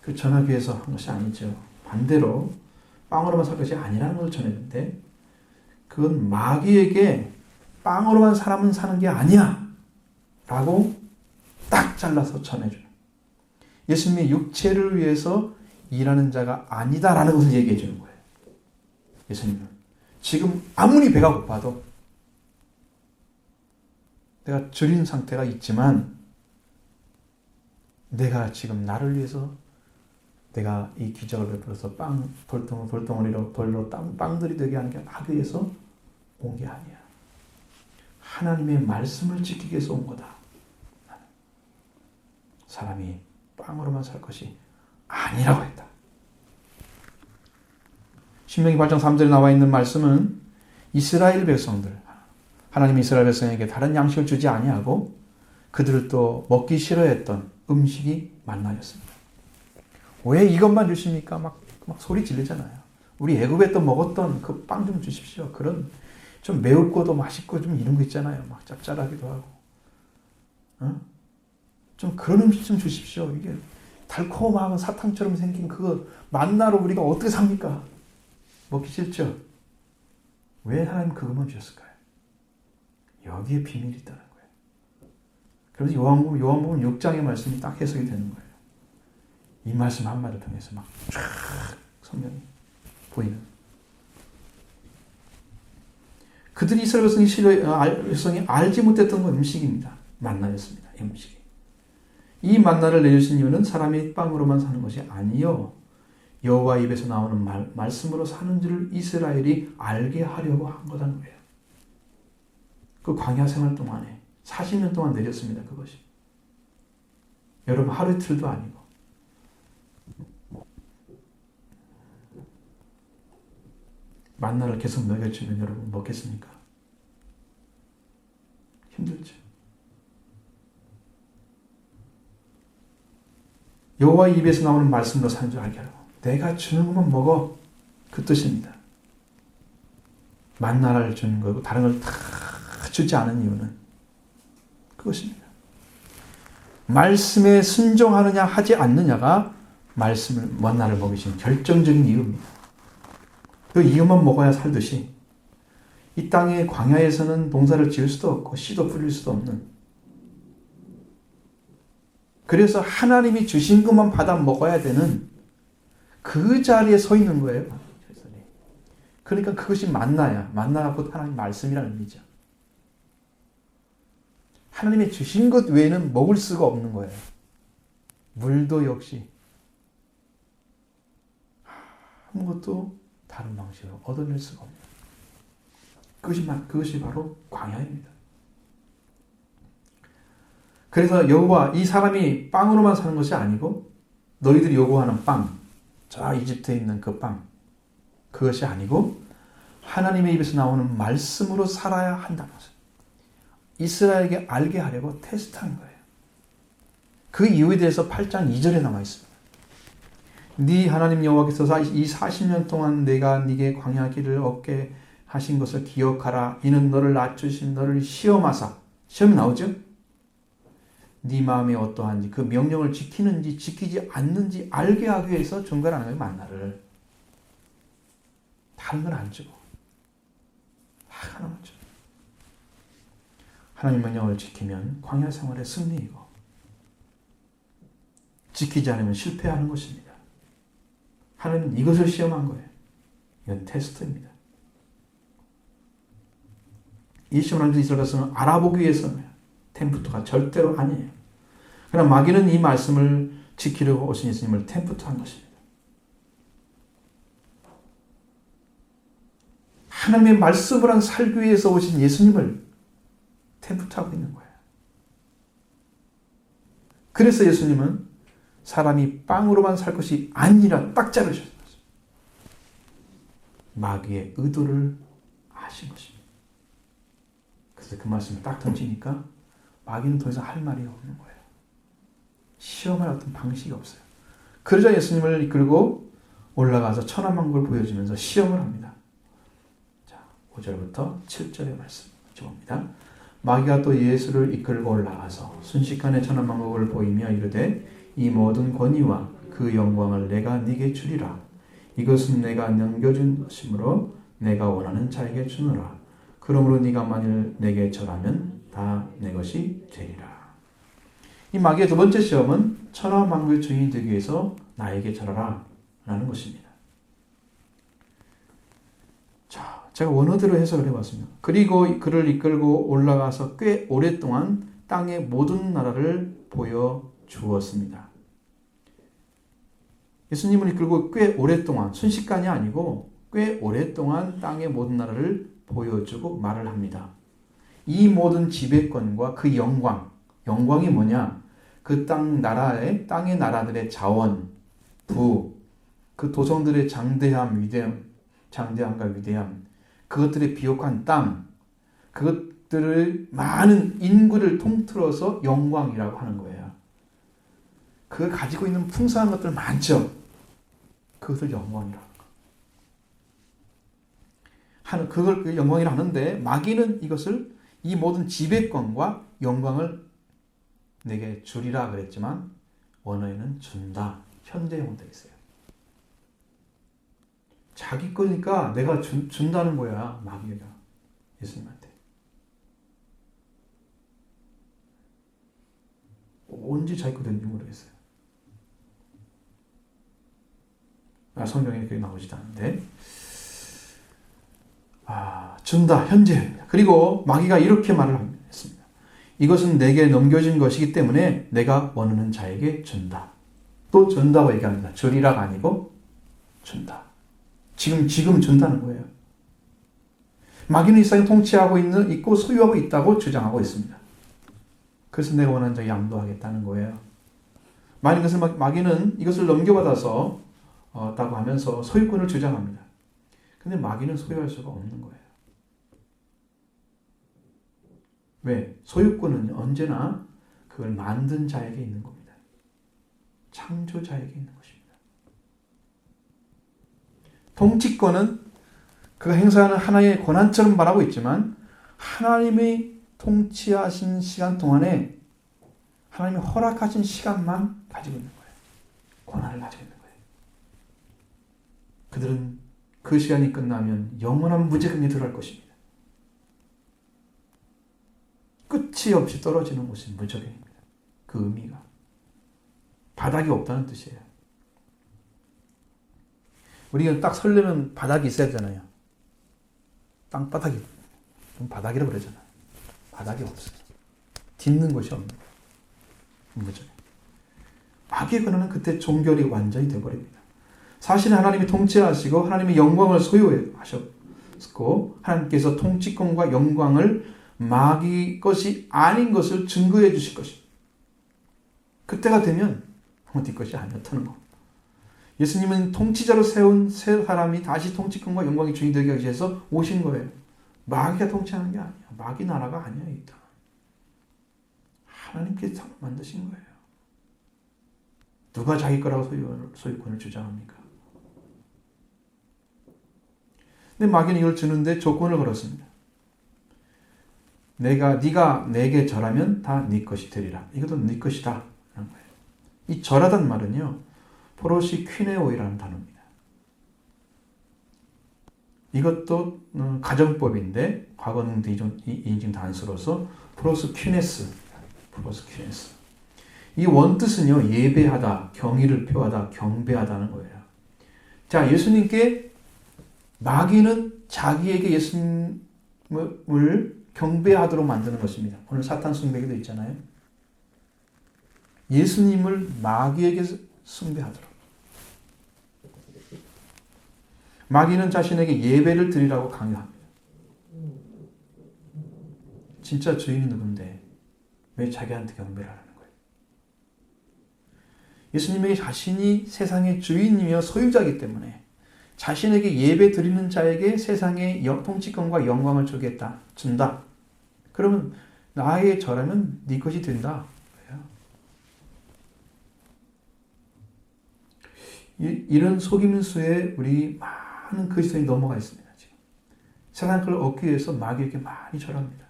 그 전하기 위해서 한 것이 아니죠. 반대로 빵으로만 살 것이 아니라는 것을 전했는데 그건 마귀에게 빵으로만 사람은 사는 게 아니야 라고 딱 잘라서 전해줘요. 예수님의 육체를 위해서 일하는 자가 아니다라는 것을 얘기해 주는 거예요. 예수님은 지금 아무리 배가 고파도 내가 줄인 상태가 있지만 내가 지금 나를 위해서 내가 이 기적을 베풀어서 돌덩어리로 돌로 빵들이 되게 하기 위해서 온 게 아니야. 하나님의 말씀을 지키기 위해서 온 거다. 사람이 빵으로만 살 것이 아니라고 했다. 신명기 8장 3절에 나와 있는 말씀은 이스라엘 백성들, 하나님이 이스라엘 백성에게 다른 양식을 주지 아니하고 그들을 또 먹기 싫어했던 음식이 만나였습니다. 왜 이것만 주십니까? 막 소리 지르잖아요. 우리 애굽에 또 먹었던 그 빵 좀 주십시오. 그런 좀 매울고도 맛있고 좀 이런 거 있잖아요. 막 짭짤하기도 하고. 좀 그런 음식 좀 주십시오. 이게 달콤하고 사탕처럼 생긴 그거 만나로 우리가 어떻게 삽니까? 먹기 싫죠? 왜 하나님 그것만 주셨을까요? 여기에 비밀이 있다는 거예요. 그래서 요한복음 6장의 말씀이 딱 해석이 되는 거예요. 이 말씀 한마디를 통해서 막 쫙 성경이 보이는. 그들이 이스라엘 백성이 알지 못했던 건 음식입니다. 만나였습니다. 이 음식이. 이 만나를 내주신 이유는 사람이 빵으로만 사는 것이 아니요 여호와 입에서 나오는 말씀으로 사는 줄을 이스라엘이 알게 하려고 한 거라는 거예요. 그 광야 생활 동안에 40년 동안 내렸습니다. 그것이. 여러분 하루 이틀도 아니고. 만나를 계속 먹여주면 여러분 먹겠습니까? 힘들죠. 여호와 입에서 나오는 말씀으로 사는 줄 알게 하라고. 내가 주는 것만 먹어. 그 뜻입니다. 만나를 주는 거고 다른 걸 다 주지 않은 이유는 그것입니다. 말씀에 순종하느냐 하지 않느냐가 말씀을 만나를 먹이신 결정적인 이유입니다. 그 이유만 먹어야 살듯이 이 땅의 광야에서는 농사를 지을 수도 없고 씨도 뿌릴 수도 없는, 그래서 하나님이 주신 것만 받아 먹어야 되는 그 자리에 서 있는 거예요. 그러니까 그것이 만나야, 만나가 곧 하나님 말씀이라는 의미죠. 하나님이 주신 것 외에는 먹을 수가 없는 거예요. 물도 역시 아무것도 다른 방식으로 얻어낼 수가 없는 그것이 바로 광야입니다. 그래서 여호와, 이 사람이 빵으로만 사는 것이 아니고 너희들이 요구하는 빵, 저 이집트에 있는 그 빵, 그것이 아니고 하나님의 입에서 나오는 말씀으로 살아야 한다는 것을 이스라엘에게 알게 하려고 테스트한 거예요. 그 이유에 대해서 8장 2절에 나와 있습니다. 네 하나님 여호와께서 이 40년 동안 내가 네게 광야 길을 얻게 하신 것을 기억하라. 이는 너를 낮추신 너를 시험하사, 시험이 나오죠? 네 마음이 어떠한지, 그 명령을 지키는지 지키지 않는지 알게 하기 위해서 준 거라는 거예요. 만나를. 다른 건 안 주고 하나만 줘. 하나님 명령을 지키면 광야 생활의 승리이고, 지키지 않으면 실패하는 것입니다. 하나님은 이것을 시험한 거예요. 이건 테스트입니다. 이 시험을 하면서 이스라엘 백성은 알아보기 위해서는 템프트가 절대로 아니에요. 그러나 마귀는 이 말씀을 지키려고 오신 예수님을 템프트한 것입니다. 하나님의 말씀을 한 살기 위해서 오신 예수님을 템프트하고 있는 거예요. 그래서 예수님은 사람이 빵으로만 살 것이 아니라 딱 자르셨어요. 마귀의 의도를 아신 것입니다. 그래서 그 말씀을 딱 던지니까 마귀는 더 이상 할 말이 없는 거예요. 시험할 어떤 방식이 없어요. 그러자 예수님을 이끌고 올라가서 천하만국을 보여주면서 시험을 합니다. 자, 5절부터 7절의 말씀 봅니다. 마귀가 또 예수를 이끌고 올라가서 순식간에 천하만국을 보이며 이르되 이 모든 권위와 그 영광을 내가 네게 주리라. 이것은 내가 넘겨준 것이므로 내가 원하는 자에게 주노라. 그러므로 네가 만일 내게 절하면 다 내 것이 되리라. 이 마귀의 두 번째 시험은 천하만국의 주인이 되기 위해서 나에게 절하라 라는 것입니다. 자, 제가 원어대로 해석을 해봤습니다. 그리고 그를 이끌고 올라가서 꽤 오랫동안 땅의 모든 나라를 보여주었습니다. 예수님을 이끌고 꽤 오랫동안, 순식간이 아니고 꽤 오랫동안 땅의 모든 나라를 보여주고 말을 합니다. 이 모든 지배권과 그 영광이 뭐냐? 그 땅의 나라들의 자원, 그 도성들의 장대함과 위대함, 그것들의 비옥한 땅, 그것들을 많은 인구를 통틀어서 영광이라고 하는 거예요. 그걸 가지고 있는 풍성한 것들 많죠? 그것을 영광이라고 하는, 그걸 그 영광이라 하는데, 마귀는 이것을, 이 모든 지배권과 영광을 내게 주리라 그랬지만 원어에는 준다, 현재형으로 되어 있어요. 자기 거니까 내가 준다는 거야, 마귀가 예수님한테. 언제 자기 거 되는지 모르겠어요. 성경에 그게 나오지도 않는데, 준다, 현재. 그리고 마귀가 이렇게 말을 했습니다. 이것은 내게 넘겨진 것이기 때문에 내가 원하는 자에게 준다. 또 준다고 얘기합니다. 주리라가 아니고 준다. 지금 준다는 거예요. 마귀는 이 세상에 통치하고 있고 소유하고 있다고 주장하고 있습니다. 그래서 내가 원하는 자 양도하겠다는 거예요. 만약 그것을 마귀는 이것을 넘겨받아서 다고 하면서 소유권을 주장합니다. 근데 마귀는 소유할 수가 없는 거예요. 왜? 소유권은 언제나 그걸 만든 자에게 있는 겁니다. 창조자에게 있는 것입니다. 통치권은 그가 행사하는 하나의 권한처럼 말하고 있지만 하나님이 통치하신 시간 동안에 하나님이 허락하신 시간만 가지고 있는 거예요. 권한을 가지고 있는 거예요. 그들은 그 시간이 끝나면 영원한 무죄감에 들어갈 것입니다. 끝이 없이 떨어지는 곳이 무적입니다. 그 의미가. 바닥이 없다는 뜻이에요. 우리가 딱 설레면 바닥이 있어야 되잖아요. 땅바닥이. 그럼 바닥이라고 그러잖아요. 바닥이 없어요. 딛는 곳이 없는 거예요. 무적이에요. 마귀의 권한은 그때 종결이 완전히 되어버립니다. 사실 하나님이 통치하시고 하나님의 영광을 소유하셨고 하나님께서 통치권과 영광을 마귀 것이 아닌 것을 증거해 주실 것입니다. 그때가 되면 네 것이 아니었다는 거. 예수님은 통치자로 세운 세 사람이 다시 통치권과 영광의 주인이 되기 위해서 오신 거예요. 마귀가 통치하는 게 아니야. 마귀 나라가 아니야. 이 땅. 하나님께서 만드신 거예요. 누가 자기 거라고 소유권을 주장합니까? 근데 마귀는 이걸 주는데 조건을 걸었습니다. 네가 내게 절하면 다 네 것이 되리라. 이것도 네 것이다. 라는 거예요. 이 절하단 말은요. 포로시 퀴네오이라는 단어입니다. 이것도 가정법인데 과거능 인증 단수로서 프로스 퀴네스. 이 원뜻은요. 예배하다, 경의를 표하다, 경배하다는 거예요. 자, 예수님께 마귀는 자기에게 예수님을 경배하도록 만드는 것입니다. 오늘 사탄 숭배기도 있잖아요. 예수님을 마귀에게 숭배하도록. 마귀는 자신에게 예배를 드리라고 강요합니다. 진짜 주인이 누군데 왜 자기한테 경배를 하는 거예요? 예수님에게 자신이 세상의 주인이며 소유자이기 때문에 자신에게 예배 드리는 자에게 세상의 통치권과 영광을 준다. 그러면 나에게 절하면 네 것이 된다. 이런 속이는 수에 우리 많은 그리스도인이 넘어가 있습니다. 지금. 세상 걸 얻기 위해서 마귀에게 많이 절합니다.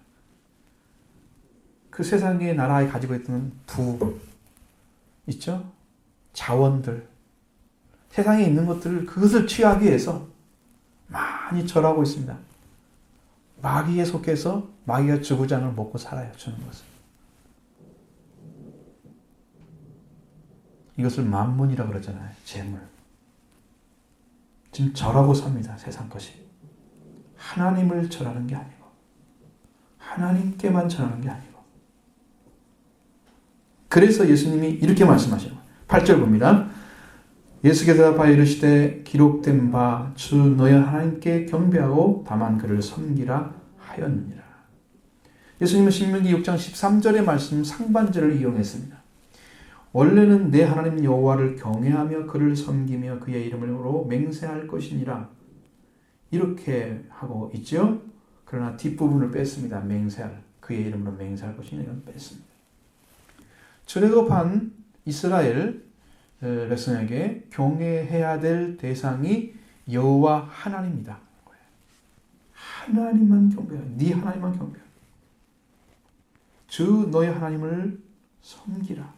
그 세상의 나라에 가지고 있던 부 있죠? 자원들 세상에 있는 것들을 그것을 취하기 위해서 많이 절하고 있습니다. 마귀에 속해서 마귀가 주구장을 먹고 살아요. 주는 것을. 이것을 만문이라고 그러잖아요. 재물. 지금 절하고 삽니다. 세상 것이. 하나님을 절하는 게 아니고 하나님께만 절하는 게 아니고 그래서 예수님이 이렇게 말씀하시는 거예요. 8절 봅니다. 예수께서 대답하여 이르시되 기록된 바 주 너희 하나님께 경배하고 다만 그를 섬기라 하였느니라. 예수님은 신명기 6장 13절의 말씀 상반절을 이용했습니다. 원래는 내 하나님 여호와를 경외하며 그를 섬기며 그의 이름으로 맹세할 것이니라. 이렇게 하고 있죠. 그러나 뒷부분을 뺐습니다. 맹세할. 그의 이름으로 맹세할 것이니라. 이건 뺐습니다. 출애굽한 이스라엘 백성에게 경외해야 될 대상이 여호와 하나님이다. 하나님만 경배하라. 네 하나님만 경배하라. 주 너희 하나님을 섬기라.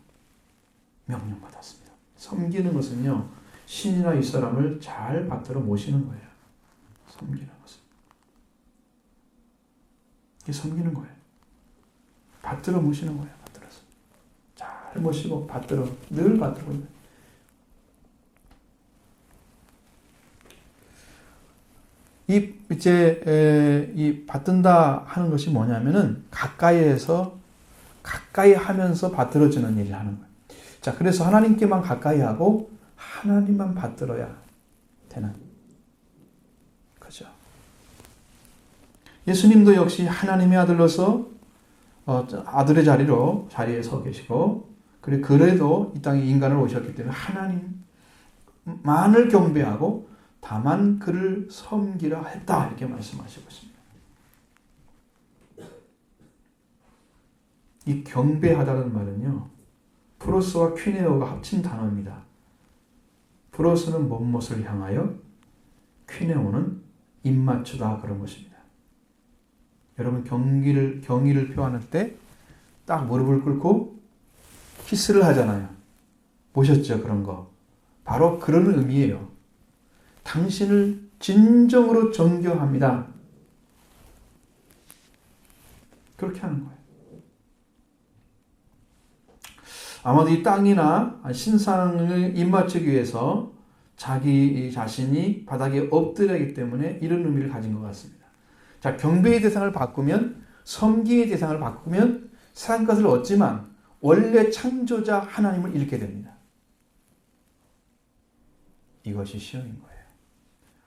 명령받았습니다. 섬기는 것은요. 신이나 이 사람을 잘 받들어 모시는 거예요. 섬기는 것은. 이게 섬기는 거예요. 받들어 모시는 거예요. 받들어서. 잘 모시고 받들어. 늘 받들고 있는 거예요. 이 받든다 하는 것이 뭐냐면은 가까이 하면서 받들어지는 일을 하는 거예요. 자, 그래서 하나님께만 가까이 하고 하나님만 받들어야 되는 거죠. 예수님도 역시 하나님의 아들로서 아들의 자리에 서 계시고, 그래도 이 땅에 인간을 오셨기 때문에 하나님만을 경배하고 다만 그를 섬기라 했다, 이렇게 말씀하시고 있습니다. 이 경배하다는 말은요, 프로스와 퀴네오가 합친 단어입니다. 프로스는 못못을 향하여, 퀴네오는 입맞추다, 그런 것입니다. 여러분 경의를 표하는 때 딱 무릎을 꿇고 키스를 하잖아요. 보셨죠? 그런 거. 바로 그런 의미예요. 당신을 진정으로 존경합니다. 그렇게 하는 거예요. 아마도 이 땅이나 신상을 입맞추기 위해서 자기 자신이 바닥에 엎드려기 때문에 이런 의미를 가진 것 같습니다. 자, 경배의 대상을 바꾸면, 섬기의 대상을 바꾸면 세상 것을 얻지만 원래 창조자 하나님을 잃게 됩니다. 이것이 시험인 거예요.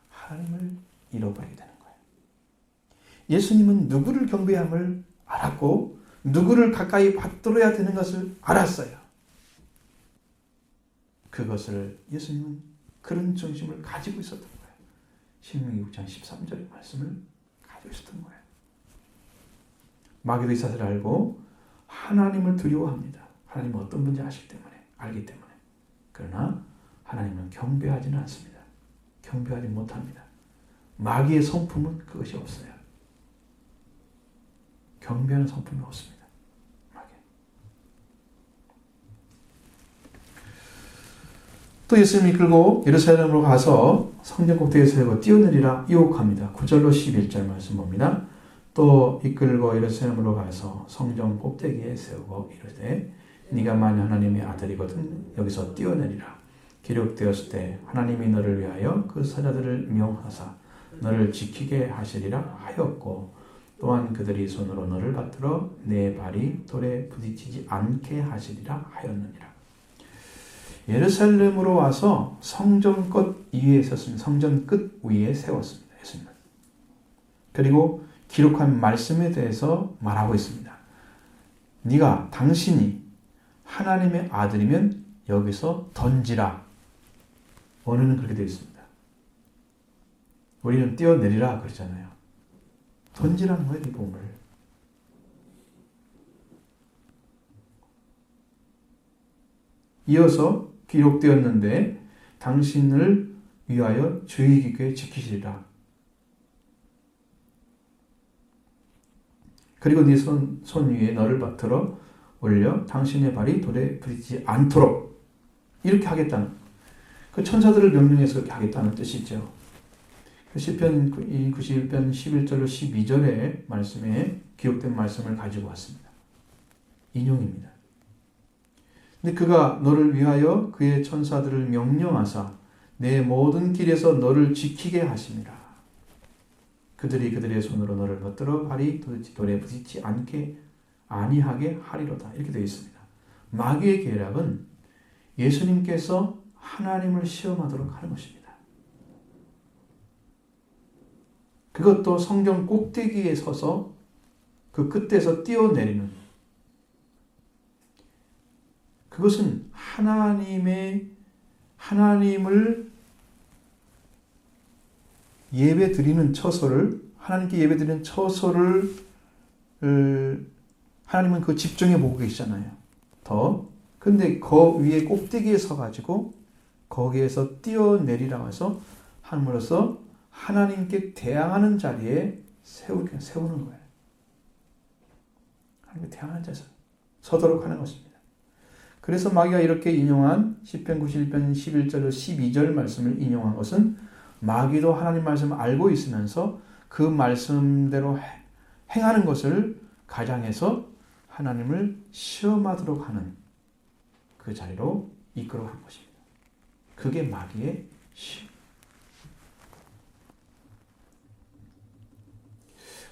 하나님을 잃어버리게 되는 거예요. 예수님은 누구를 경배함을 알았고 누구를 가까이 받들어야 되는 것을 알았어요. 그것을 예수님은 그런 중심을 가지고 있었던 거예요. 신명기 6장 13절의 말씀을 가지고 있었던 거예요. 마귀도 이 사실을 알고 하나님을 두려워합니다. 하나님은 어떤 분인지 알기 때문에. 그러나 하나님은 경배하지는 않습니다. 경배하지 못합니다. 마귀의 성품은 그것이 없어요. 경배하는 성품이 없습니다. 마귀. 또 예수님이 이끌고 예루살렘으로 가서 성전 꼭대기에 세우고 뛰어내리라 유혹합니다. 9절로 11절 말씀 봅니다. 또 이끌고 예루살렘으로 가서 성전 꼭대기에 세우고 이르되 네가 만일 하나님의 아들이거든 여기서 뛰어내리라. 기록되었을 때 하나님이 너를 위하여 그 사자들을 명하사 너를 지키게 하시리라 하였고 또한 그들이 손으로 너를 받들어 내 발이 돌에 부딪히지 않게 하시리라 하였느니라. 예루살렘으로 와서 성전 끝 위에 섰습니다. 성전 끝 위에 세웠습니다. 예수님은. 그리고 기록한 말씀에 대해서 말하고 있습니다. 당신이 하나님의 아들이면 여기서 던지라. 원어는 그렇게 되어 있습니다. 우리는 뛰어내리라 그러잖아요. 던지라는 거예요, 이 몸을. 이어서 기록되었는데 당신을 위하여 주의 깊게 지키시리라. 그리고 네 손 위에 너를 받들어 올려 당신의 발이 돌에 부딪히지 않도록 이렇게 하겠다는, 그 천사들을 명령해서 그렇게 하겠다는 뜻이죠. 시편 91편 11절로 12절의 말씀에 기록된 말씀을 가지고 왔습니다. 인용입니다. 근데 그가 너를 위하여 그의 천사들을 명령하사 내 모든 길에서 너를 지키게 하심이라. 그들이 그들의 손으로 너를 받들어 발이 돌에 부딪히지 아니하게 하리로다. 이렇게 되어 있습니다. 마귀의 계략은 예수님께서 하나님을 시험하도록 하는 것입니다. 그것도 성전 꼭대기에 서서 그 끝에서 뛰어내리는, 그것은 하나님을 예배드리는 처소를, 하나님께 예배드리는 처소를 하나님은 그 집중해 보고 계시잖아요. 근데 그 위에 꼭대기에 서가지고 거기에서 뛰어내리라고 해서 함으로써 하나님께 대항하는 자리에 세우는 거예요. 하나님께 대항하는 자리에 서도록 하는 것입니다. 그래서 마귀가 이렇게 인용한 시편 91편 11절로 12절 말씀을 인용한 것은 마귀도 하나님 말씀을 알고 있으면서 그 말씀대로 행하는 것을 가장해서 하나님을 시험하도록 하는 그 자리로 이끌어 간 것입니다. 그게 마귀의 시험.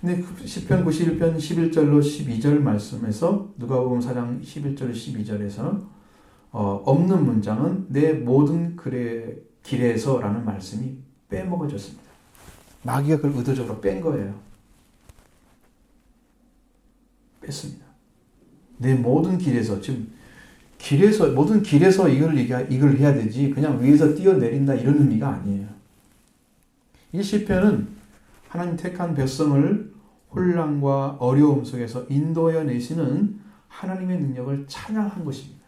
근데 시편 91편 11절로 12절 말씀에서 누가복음 4장 11절 12절에서 없는 문장은 내 모든 길에서라는 말씀이 빼먹어졌습니다. 마귀가 그걸 의도적으로 뺀 거예요. 뺐습니다. 내 모든 길에서, 지금 모든 길에서 이걸 해야 되지, 그냥 위에서 뛰어내린다 이런 의미가 아니에요. 이 시편은 하나님 택한 백성을 혼란과 어려움 속에서 인도해 내시는 하나님의 능력을 찬양한 것입니다.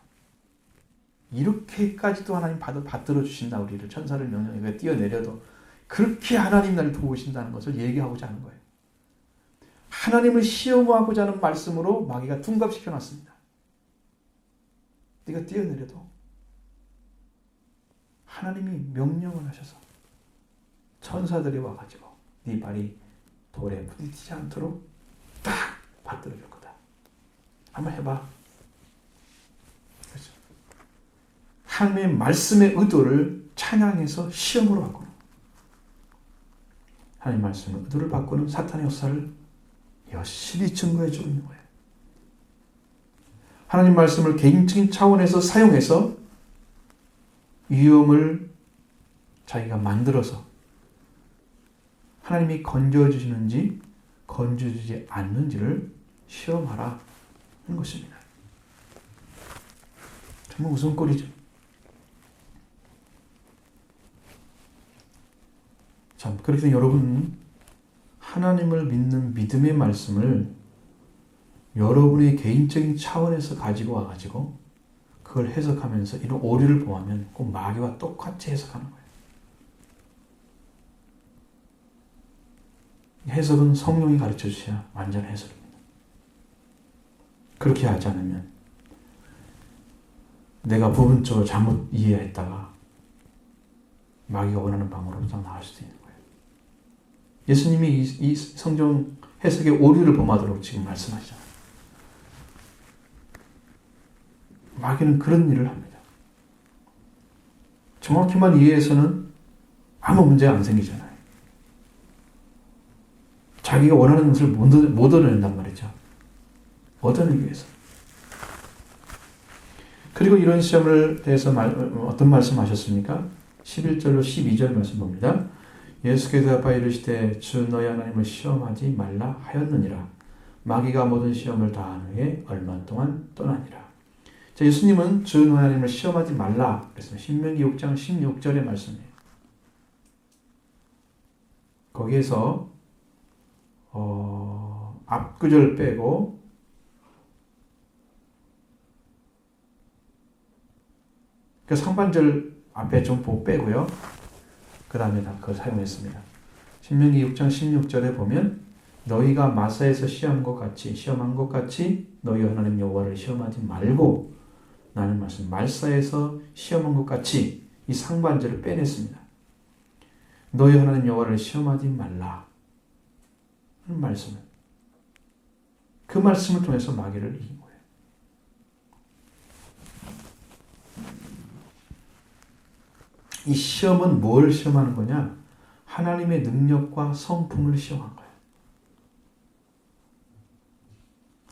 이렇게까지도 하나님 받들어 주신다, 우리를. 천사를 명령해 뛰어내려도 그렇게 하나님 나를 도우신다는 것을 얘기하고자 하는 거예요. 하나님을 시험하고자 하는 말씀으로 마귀가 둔갑시켜 놨습니다. 네가 뛰어내려도 하나님이 명령을 하셔서 천사들이 와가지고 네 발이 돌에 부딪히지 않도록 딱 받들어 줄 거다. 한번 해봐. 그렇죠? 하나님의 말씀의 의도를 찬양해서 시험으로 바꾸는, 하나님의 말씀의 의도를 바꾸는 사탄의 역사를 여실히 증거해주고 있는 거예요. 하나님 말씀을 개인적인 차원에서 사용해서 위험을 자기가 만들어서 하나님이 건져주시는지 건져주지 않는지를 시험하라 하는 것입니다. 정말 웃음거리죠. 참, 그렇게 여러분, 하나님을 믿는 믿음의 말씀을 여러분의 개인적인 차원에서 가지고 와가지고 그걸 해석하면서 이런 오류를 보면 꼭 마귀와 똑같이 해석하는 거예요. 해석은 성령이 가르쳐 주셔야 완전한 해석입니다. 그렇게 하지 않으면 내가 부분적으로 잘못 이해했다가 마귀가 원하는 방으로 나갈 수도 있는 거예요. 예수님이 이 성경 해석의 오류를 범하도록 지금 말씀하시잖아요. 마귀는 그런 일을 합니다. 정확히만 이해해서는 아무 문제가 안 생기잖아요. 자기가 원하는 것을 못 얻어낸단 말이죠. 얻어내기 위해서. 그리고 이런 시험을 대해서 어떤 말씀하셨습니까? 11절로 12절 말씀 봅니다. 예수께서 대답하여 이르시되 주 너희 하나님을 시험하지 말라 하였느니라. 마귀가 모든 시험을 다한 후에 얼마 동안 떠나니라. 자, 예수님은 주 너희 하나님을 시험하지 말라 그랬습니다. 신명기 6장 16절의 말씀이에요. 거기에서 앞구절 빼고 그 상반절 앞에 좀 빼고요. 그 다음에 다 그걸 사용했습니다. 신명기 6장 16절에 보면 너희가 마사에서 시험한 것 같이 너희 하나님 여호와를 시험하지 말고, 나는 말씀 말사에서 시험한 것 같이 이 상반절을 빼냈습니다. 너희 하나님 여호와를 시험하지 말라 하는 말씀은 그 말씀을 통해서 마귀를 이긴 거예요. 이 시험은 뭘 시험하는 거냐? 하나님의 능력과 성품을 시험한 거예요.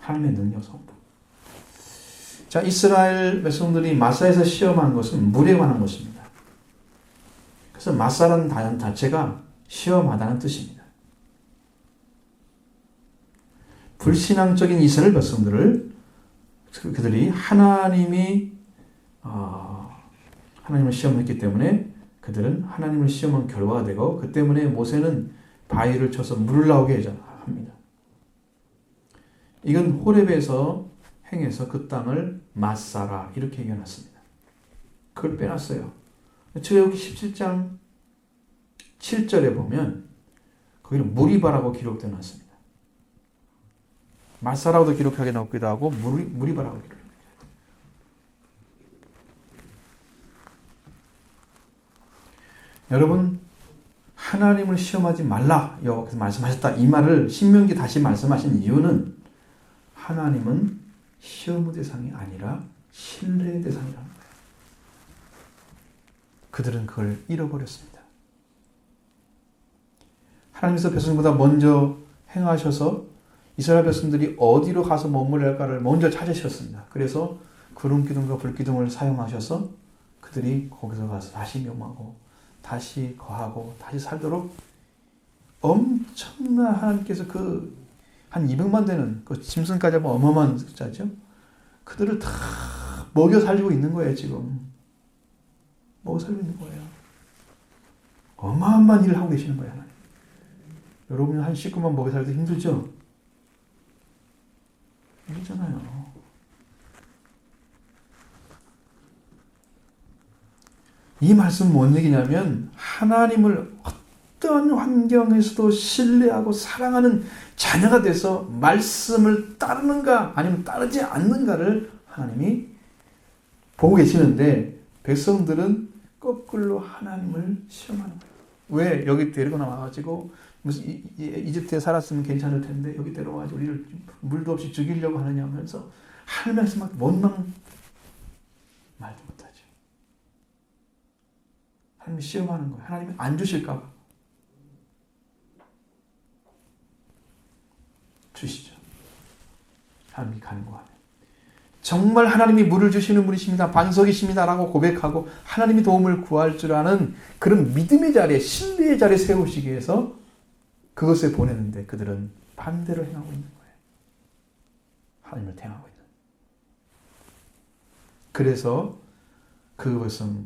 하나님의 능력, 성품. 자, 이스라엘 백성들이 마사에서 시험한 것은 물에 관한 것입니다. 그래서 마사라는 단어 자체가 시험하다는 뜻입니다. 불신앙적인 이스라엘 백성들을 그들이 하나님을 시험했기 때문에 그들은 하나님을 시험한 결과가 되고, 그 때문에 모세는 바위를 쳐서 물을 나오게 합니다. 이건 호렙에서 행해서 그 땅을 마사라 이렇게 얘기해놨습니다. 그걸 빼놨어요. 출애굽기 17장 7절에 보면 거기는 무리바라고 기록되어 놨습니다. 마사라고도 기록하게 나오기도 하고 무리바라고 기록합니다. 여러분, 하나님을 시험하지 말라 여호와께서 말씀하셨다, 이 말을 신명기 다시 말씀하신 이유는 하나님은 시험의 대상이 아니라 신뢰의 대상이라는 거예요. 그들은 그걸 잃어버렸습니다. 하나님께서 백성보다 먼저 행하셔서 이스라엘 백성들이 어디로 가서 머물러야할까를 먼저 찾으셨습니다. 그래서 구름 기둥과 불 기둥을 사용하셔서 그들이 거기서 가서 다시 멸망하고 다시 거하고 다시 살도록 엄청난 하나님께서 한 200만 되는 그 짐승까지 하면 어마어마한 숫자죠. 그들을 다 먹여 살리고 있는 거예요, 지금. 먹여 살리고 있는 거예요. 어마어마한 일을 하고 계시는 거예요, 하나님. 여러분 한 식구만 먹여 살기도 힘들죠? 힘들잖아요. 이 말씀은 뭔 얘기냐면 하나님을 어떤 환경에서도 신뢰하고 사랑하는 자녀가 돼서 말씀을 따르는가 아니면 따르지 않는가를 하나님이 보고 계시는데 백성들은 거꾸로 하나님을 시험하는 거예요. 왜 여기 데리고 나와가지고 무슨 이집트에 살았으면 괜찮을 텐데 여기 데려와가지고 우리를 물도 없이 죽이려고 하느냐 하면서 하나님 말씀만 원망 말도 못하죠. 하나님이 시험하는 거예요. 하나님이 안 주실까 봐. 주시죠. 하나님이 간구하면. 정말 하나님이 물을 주시는 분이십니다. 반석이십니다. 라고 고백하고 하나님이 도움을 구할 줄 아는 그런 믿음의 자리에 신뢰의 자리에 세우시기 위해서 그것에 보내는데 그들은 반대로 행하고 있는 거예요. 하나님을 대항하고 있는. 그래서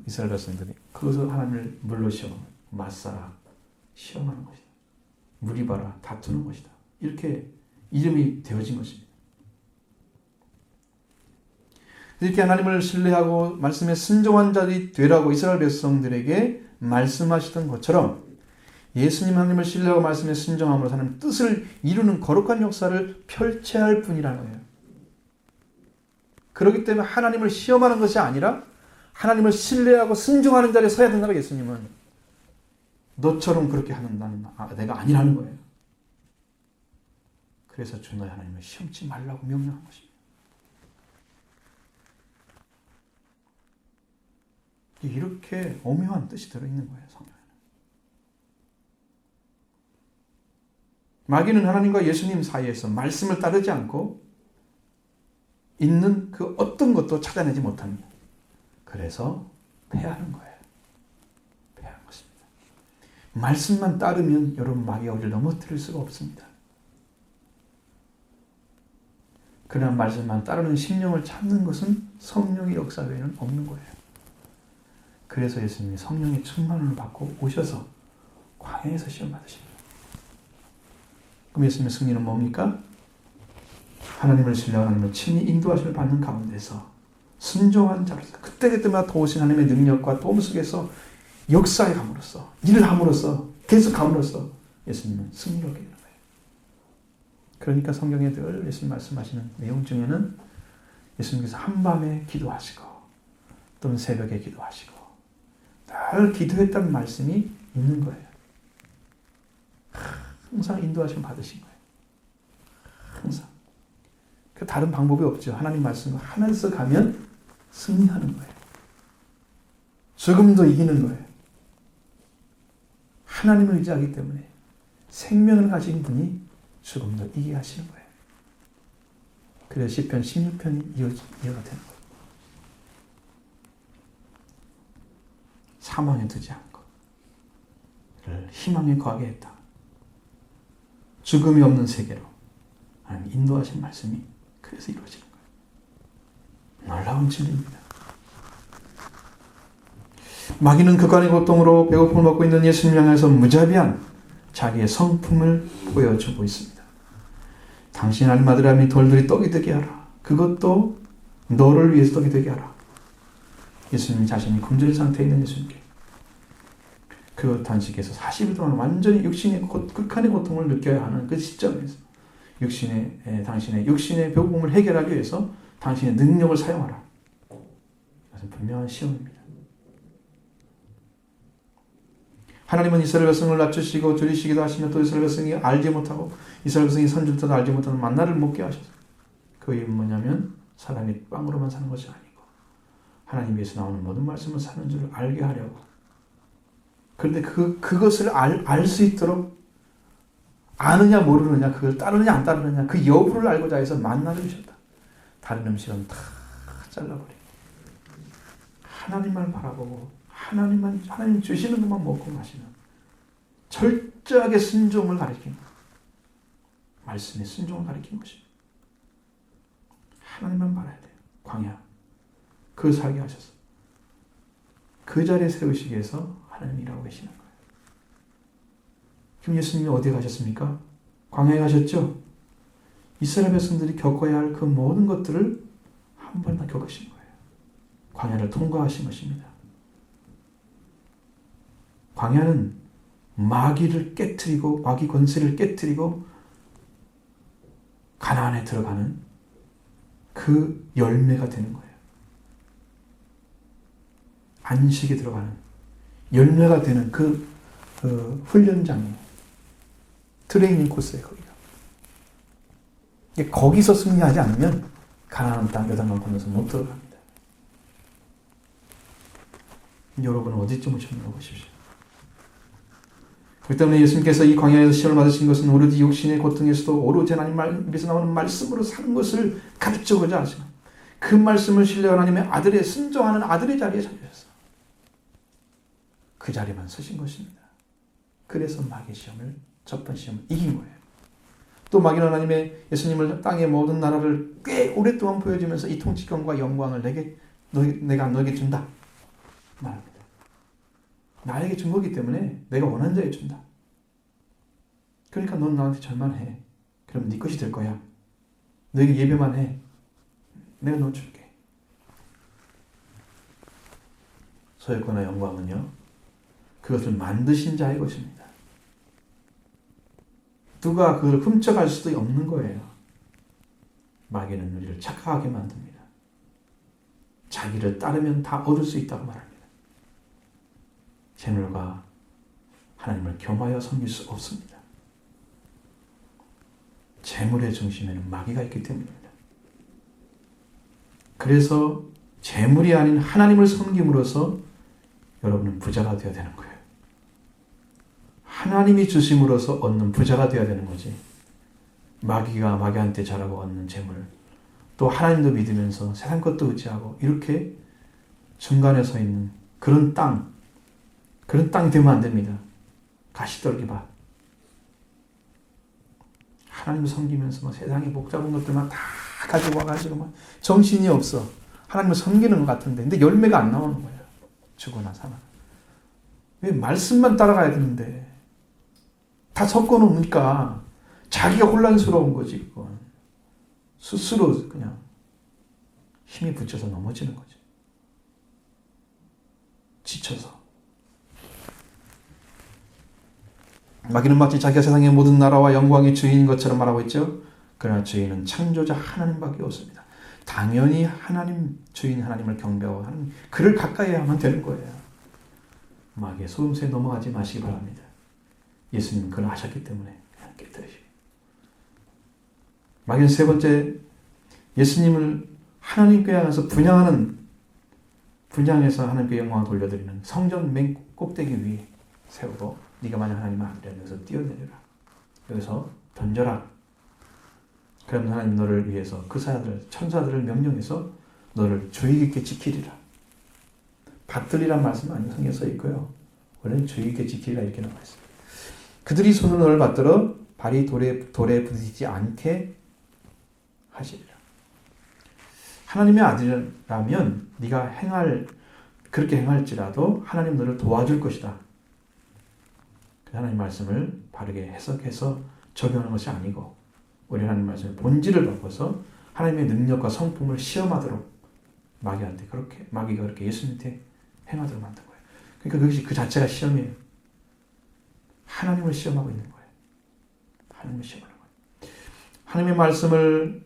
이스라엘 백성들이 그것을 하나님을 물로 맞사라 시험하는 것이다. 무리바라 다투는 것이다. 이렇게 이름이 되어진 것입니다. 이렇게 하나님을 신뢰하고 말씀에 순종한 자들이 되라고 이스라엘 백성들에게 말씀하시던 것처럼 예수님 하나님을 신뢰하고 말씀에 순종함으로 하나님 뜻을 이루는 거룩한 역사를 펼쳐야 할 뿐이라는 거예요. 그렇기 때문에 하나님을 시험하는 것이 아니라 하나님을 신뢰하고 순종하는 자리에 서야 된다고 예수님은 너처럼 그렇게 하는 나는 내가 아니라는 거예요. 그래서 주 너희 하나님을 시험치 말라고 명령한 것입니다. 이렇게 오묘한 뜻이 들어있는 거예요. 성경에는. 마귀는 하나님과 예수님 사이에서 말씀을 따르지 않고 있는 그 어떤 것도 찾아내지 못합니다. 그래서 패하는 거예요. 패하는 것입니다. 말씀만 따르면 여러분 마귀가 우리를 넘어뜨릴 수가 없습니다. 그러나 말씀만 따르는 심령을 찾는 것은 성령의 역사 외에는 없는 거예요. 그래서 예수님이 성령의 충만을 받고 오셔서 광야에서 시험 받으십니다. 그럼 예수님의 승리는 뭡니까? 하나님을 신뢰하고 하나님을 친히 인도하심을 받는 가운데서 순종한 자로서 그때그때마다 도우신 하나님의 능력과 도움 속에서 역사에 감으로써 일을 함으로써 계속 감으로써 예수님은 승리를 얻게 되는 거예요. 그러니까 성경에 늘 예수님 말씀하시는 내용 중에는 예수님께서 한밤에 기도하시고 또는 새벽에 기도하시고 늘 기도했다는 말씀이 있는 거예요. 항상 인도하심 받으신 거예요. 항상. 그 다른 방법이 없죠. 하나님 말씀을 하면서 가면 승리하는 거예요. 죽음도 이기는 거예요. 하나님을 의지하기 때문에 생명을 가진 분이 죽음도 이기게 하시는 거예요. 그래서 시편 16편이 이어가 되는 거예요. 사망에 두지 않고 그를 희망에 거하게 했다. 죽음이 없는 세계로 하나님 인도하신 말씀이 그래서 이루어지는 거예요. 놀라운 진리입니다. 마귀는 극한의 고통으로 배고픔을 먹고 있는 예수님 향해서 무자비한 자기의 성품을 보여주고 있습니다. 당신 알마드라미 돌들이 떡이 되게 하라. 그것도 너를 위해서 떡이 되게 하라. 예수님 자신이 굶주린 상태에 있는 예수님께 그 단식에서 40일 동안 완전히 육신의 극한의 고통을 느껴야 하는 그 시점에서 당신의 육신의 배고픔을 해결하기 위해서 당신의 능력을 사용하라. 이것은 분명한 시험입니다. 하나님은 이스라엘 백성을 낮추시고 줄이시기도 하시며 또 이스라엘 백성이 알지 못하고 이스라엘 백성이 선줄때도 알지 못하는 만나를 먹게 하셔서 그 이유는 뭐냐면 사람이 빵으로만 사는 것이 아니고 하나님께서 나오는 모든 말씀을 사는 줄을 알게 하려고. 그런데 그것을 알 수 있도록 아느냐 모르느냐 그걸 따르느냐 안 따르느냐 그 여부를 알고자 해서 만나를 주셨다. 다른 음식은 다 잘라버리고 하나님만 바라보고 하나님 주시는 것만 먹고 마시는 철저하게 순종을 가리키는 말씀에 순종을 가리키는 것입니다. 하나님만 바라야 돼요. 광야 그 살게 하셔서 그 자리에 세우시기 위해서 하나님이 일하고 계시는 거예요. 그럼 예수님이 어디에 가셨습니까? 광야에 가셨죠? 이스라엘 백성들이 겪어야 할 그 모든 것들을 한 번 다 겪으신 거예요. 광야를 통과하신 것입니다. 광야는 마귀를 깨트리고 마귀 권세를 깨트리고 가나안에 들어가는 그 열매가 되는 거예요. 안식에 들어가는 열매가 되는 그 훈련장이에요. 트레이닝 코스예요. 거기서 승리하지 않으면 가나안 땅 요단강 건너서 못 들어갑니다. 여러분은 어디쯤 오셨나 보십시오. 그렇기 때문에 예수님께서 이 광야에서 시험을 받으신 것은 오로지 육신의 고통에서도 오로지 하나님 입에서 나오는 말씀으로 사는 것을 가르쳐보자 하시고 그 말씀을 신뢰 하나님의 아들에 순종하는 아들의 자리에 서주셨어. 그 자리만 서신 것입니다. 그래서 마귀의 시험을 첫 번 시험을 이긴 거예요. 또 마귀는 하나님의 예수님을 땅의 모든 나라를 꽤 오랫동안 보여주면서 이 통치권과 영광을 내가 너에게 준다 말합니다. 나에게 준 거기 때문에 내가 원하는 자에게 준다. 그러니까 넌 나한테 절만 해. 그럼 네 것이 될 거야. 너에게 예배만 해. 내가 너 줄게. 소유권과 영광은요. 그것을 만드신 자의 것입니다. 누가 그걸 훔쳐갈 수도 없는 거예요. 마귀는 우리를 착각하게 만듭니다. 자기를 따르면 다 얻을 수 있다고 말합니다. 재물과 하나님을 겸하여 섬길 수 없습니다. 재물의 중심에는 마귀가 있기 때문입니다. 그래서 재물이 아닌 하나님을 섬김으로써 여러분은 부자가 되어야 되는 거예요. 하나님이 주심으로써 얻는 부자가 되어야 되는 거지. 마귀가 마귀한테 잘하고 얻는 재물, 또 하나님도 믿으면서 세상 것도 의지하고 이렇게 중간에 서 있는 그런 땅 되면 안 됩니다. 가시떨기밭. 하나님을 섬기면서 세상에 복잡한 것들만 다 가지고 와가지고 정신이 없어. 하나님을 섬기는 것 같은데 근데 열매가 안 나오는 거예요. 죽거나 사나. 왜 말씀만 따라가야 되는데 다 섞어놓으니까 자기가 혼란스러운 거지. 그건. 스스로 그냥 힘이 붙여서 넘어지는 거지. 지쳐서. 마귀는 마치 자기가 세상의 모든 나라와 영광의 주인인 것처럼 말하고 있죠. 그러나 주인은 창조자 하나님밖에 없습니다. 당연히 주인 하나님을 경배하고 하나님, 그를 가까이 하면 되는 거예요. 마귀의 소음새에 넘어가지 마시기 바랍니다. 예수님은 그걸 하셨기 때문에 그냥 깨뜨리시고. 마귀는 세 번째, 예수님을 하나님께 향해서 분양해서 하나님께 영광을 돌려드리는 성전 맨 꼭대기 위에 세우고 네가 만약 하나님의 아들이라 여기서 뛰어내려라. 여기서 던져라. 그러면 하나님 너를 위해서 그 천사들을 명령해서 너를 주의 깊게 지키리라. 받들이란 말씀은 아니고 성경에 써 있고요. 원래는 주의 깊게 지키리라 이렇게 나와 있습니다. 그들이 손으로 너를 받들어 발이 돌에 부딪히지 않게 하시리라. 하나님의 아들이라면 네가 그렇게 행할지라도 하나님 너를 도와줄 것이다. 하나님 말씀을 바르게 해석해서 적용하는 것이 아니고 우리 하나님 말씀의 본질을 바꿔서 하나님의 능력과 성품을 시험하도록 마귀가 그렇게 예수님한테 행하도록 만든 거예요. 그러니까 그것이 그 자체가 시험이에요. 하나님을 시험하고 있는 거예요. 하나님을 시험하는 거예요. 하나님의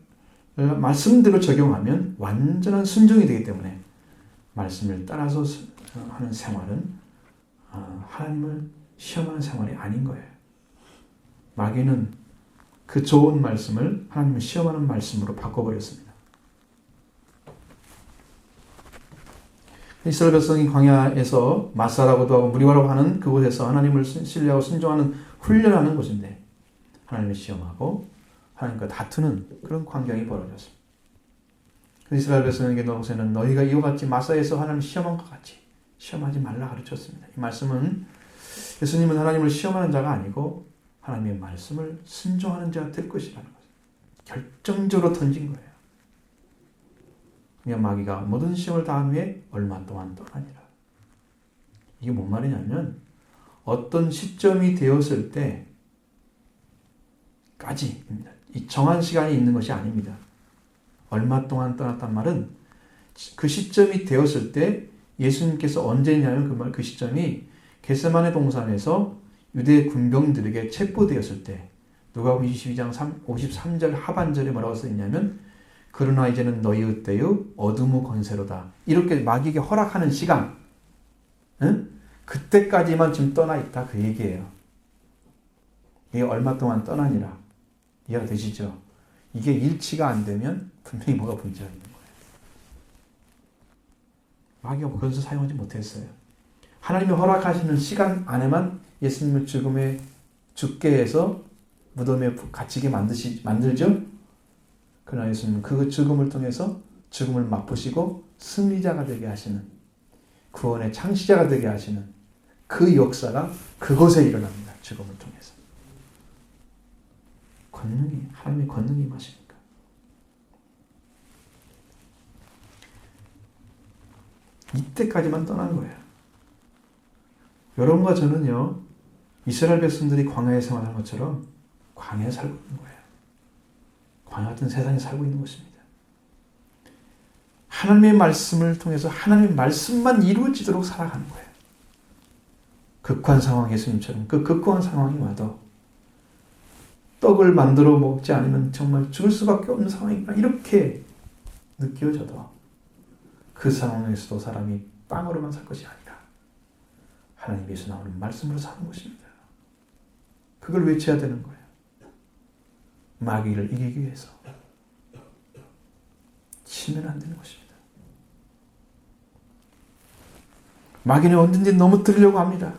말씀대로 적용하면 완전한 순종이 되기 때문에 말씀을 따라서 하는 생활은 하나님을 시험하는 생활이 아닌 거예요. 마귀는 그 좋은 말씀을 하나님을 시험하는 말씀으로 바꿔버렸습니다. 이스라엘 백성이 광야에서 마사라고도 하고 무리와라고 하는 그곳에서 하나님을 신뢰하고 순종하는 훈련하는 곳인데 하나님을 시험하고 하나님과 다투는 그런 광경이 벌어졌습니다. 이스라엘 백성에게 너희가 이와 같이 마사에서 하나님을 시험한 것 같이 시험하지 말라 가르쳤습니다. 이 말씀은 예수님은 하나님을 시험하는 자가 아니고 하나님의 말씀을 순종하는 자가 될 것이라는 것을 결정적으로 던진 거예요. 그냥 마귀가 모든 시험을 다한 후에 얼마 동안 떠나니라. 이게 뭔 말이냐면 어떤 시점이 되었을 때까지입니다. 이 정한 시간이 있는 것이 아닙니다. 얼마 동안 떠났단 말은 그 시점이 되었을 때 예수님께서 언제냐면 그 시점이 겟세마네 동산에서 유대 군병들에게 체포되었을 때 누가복음 22장 53절 하반절에 뭐라고 써있냐면 그러나 이제는 너희의 때의 어둠의 권세로다. 이렇게 마귀에게 허락하는 시간, 응? 그때까지만 지금 떠나 있다 그 얘기예요. 이게 얼마 동안 떠나니라. 이해가 되시죠? 이게 일치가 안 되면 분명히 뭐가 문제가 있는 거예요. 마귀가 그것을 사용하지 못했어요. 하나님이 허락하시는 시간 안에만 예수님을 죽게 해서 무덤에 갇히게 만들죠? 그러나 예수님은 그 죽음을 통해서 죽음을 맛보시고 승리자가 되게 하시는, 구원의 창시자가 되게 하시는 그 역사가 그곳에 일어납니다. 죽음을 통해서. 하나님의 권능이 임하십니까? 이때까지만 떠난 거예요. 여러분과 저는요, 이스라엘 백성들이 광야에 생활하는 것처럼 광야에 살고 있는 거예요. 광야 같은 세상에 살고 있는 것입니다. 하나님의 말씀을 통해서 하나님의 말씀만 이루어지도록 살아가는 거예요. 극한 상황, 예수님처럼 그 극한 상황이 와도 떡을 만들어 먹지 않으면 정말 죽을 수밖에 없는 상황이구나 이렇게 느껴져도 그 상황에서도 사람이 빵으로만 살 것이 아니라 하나님께서 나오는 말씀으로 사는 것입니다. 그걸 외쳐야 되는 거예요. 마귀를 이기기 위해서 치면 안 되는 것입니다. 마귀는 언제든지 넘어뜨리려고 합니다.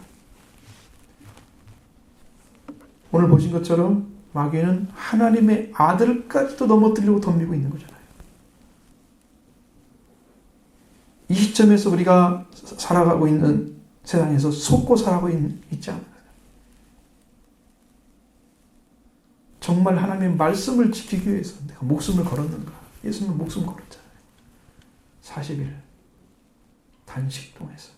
오늘 보신 것처럼 마귀는 하나님의 아들까지도 넘어뜨리려고 덤비고 있는 거잖아요. 이 시점에서 우리가 살아가고 있는 세상에서 속고 살아가고 있지 않아요. 정말 하나님의 말씀을 지키기 위해서 내가 목숨을 걸었는가? 예수님은 목숨 걸었잖아요. 40일 단식동에서.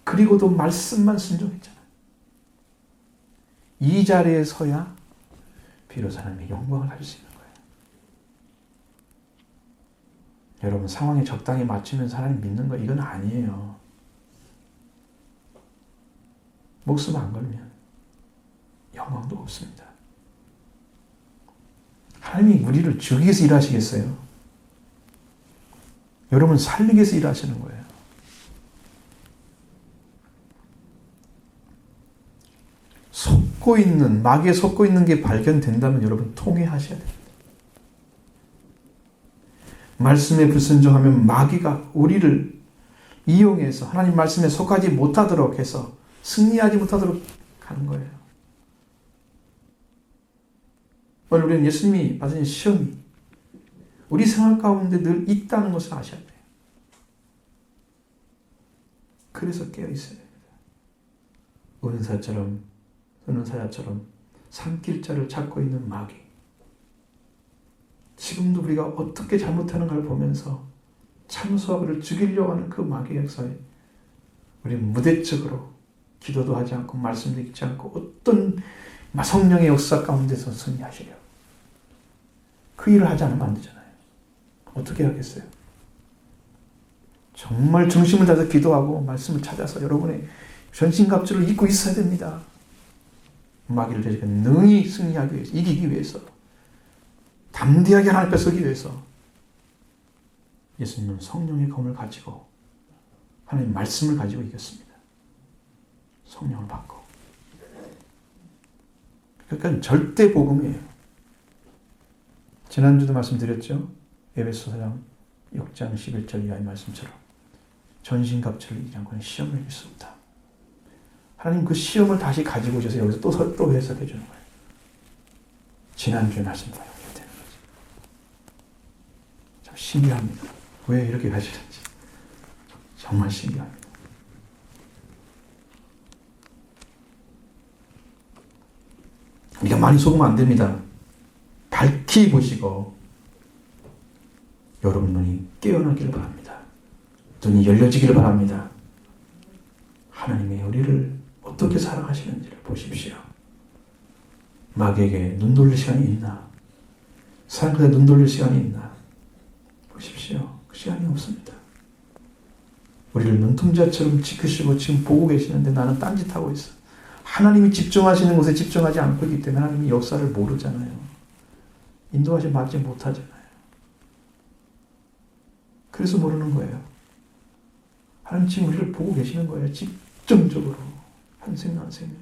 그리고도 말씀만 순종했잖아요. 이 자리에 서야 비로소 하나님의 영광을 가질 수 있는 거예요. 여러분, 상황에 적당히 맞추면서 하나님 믿는 거 이건 아니에요. 목숨 안 걸면 영광도 없습니다. 하나님이 우리를 죽이기 위해서 일하시겠어요? 여러분 살리기 위해서 일하시는 거예요. 마귀에 속고 있는 게 발견된다면 여러분 통회하셔야 됩니다. 말씀에 불순종하면 마귀가 우리를 이용해서 하나님 말씀에 속하지 못하도록 해서 승리하지 못하도록 하는 거예요. 오늘 우리는 예수님이 받으신 시험이 우리 생활 가운데 늘 있다는 것을 아셔야 돼요. 그래서 깨어 있어야 됩니다. 은사자처럼 산길자를 찾고 있는 마귀. 지금도 우리가 어떻게 잘못하는가를 보면서 참수와 그를 죽이려고 하는 그 마귀의 역사에 우리는 무대적으로 기도도 하지 않고 말씀도 읽지 않고 어떤 성령의 역사 가운데서 승리하시려. 그 일을 하지 않으면 안 되잖아요. 어떻게 하겠어요? 정말 중심을 다해서 기도하고 말씀을 찾아서 여러분의 전신갑주를 입고 있어야 됩니다. 마귀를 대적해 능히 승리하기 위해서, 이기기 위해서, 담대하게 하나님 앞에 서기 위해서 예수님은 성령의 검을 가지고 하나님의 말씀을 가지고 이겼습니다. 성령을 받고. 그러니까 절대 복음이에요. 지난주도 말씀드렸죠. 에베소서 6장 11절 이하의 말씀처럼 전신갑주를 이기지 않고는 시험을 이길 수 없다. 하나님 그 시험을 다시 가지고 오셔서 여기서 또 해석해 주는 거예요. 지난주에 말씀과 연결되는 거죠. 참 신기합니다. 왜 이렇게 가시는지. 정말 신기합니다. 우리가 많이 속으면 안 됩니다. 밝히 보시고 여러분 눈이 깨어나기를 바랍니다. 눈이 열려지기를 바랍니다. 하나님의 우리를 어떻게 사랑하시는지를 보십시오. 마귀에게 눈 돌릴 시간이 있나? 사람들에게 눈 돌릴 시간이 있나? 보십시오. 그 시간이 없습니다. 우리를 눈동자처럼 지키시고 지금 보고 계시는데 나는 딴짓하고 있어. 하나님이 집중하시는 곳에 집중하지 않고 있기 때문에 하나님이 역사를 모르잖아요. 인도하지 받지 못하잖아요. 그래서 모르는 거예요. 하나님 지금 우리를 보고 계시는 거예요. 집중적으로. 한 생명 한 생명.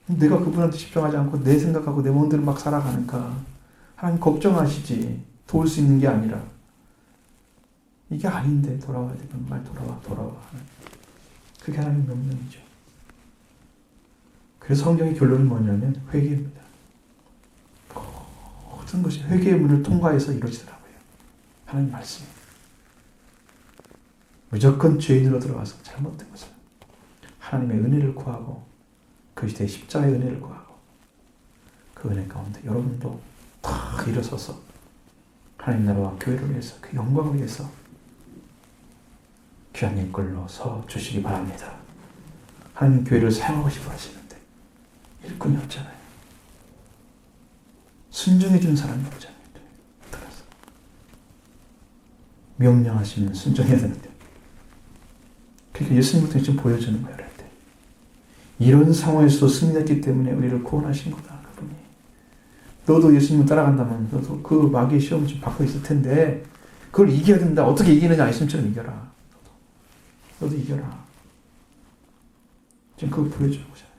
내가 그분한테 집중하지 않고 내 생각하고 내 마음대로 막 살아가니까 하나님 걱정하시지. 도울 수 있는 게 아니라 이게 아닌데 돌아와야 돼. 정말 돌아와. 그게 하나님 명령이죠. 그래서 성경의 결론이 뭐냐면 회개입니다. 모든 것이 회개의 문을 통과해서 이루어지더라고요. 하나님 말씀이. 무조건 죄인으로 들어가서 잘못된 것을 하나님의 은혜를 구하고 그리스도의 십자가의 은혜를 구하고 그 은혜 가운데 여러분도 다 일어서서 하나님 나라와 교회를 위해서 그 영광을 위해서 귀한 일꾼로 서 주시기 바랍니다. 하나님 교회를 사용하고 싶어 하시는데 일꾼이 없잖아요. 순종해 준 사람이 없잖아요. 따라서 명령하시면 순종해야 되는데 그러니까 예수님부터 지금 보여주는 거예요. 이런 상황에서도 승리했기 때문에 우리를 구원하신 거다. 그분이. 너도 예수님을 따라간다면 너도 그 마귀의 시험을 좀 받고 있을 텐데 그걸 이겨야 된다. 어떻게 이기느냐. 예수님처럼 이겨라. 너도 이겨라. 지금 그걸 보여주는 거잖아요.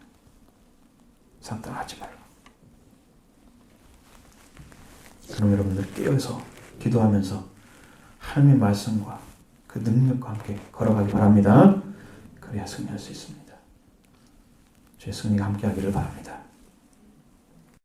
상따하지 말고. 그럼 여러분들 깨어서 기도하면서 하나님의 말씀과 그 능력과 함께 걸어가기 바랍니다. 그래야 승리할 수 있습니다. 주의 승리가 함께 하기를 바랍니다.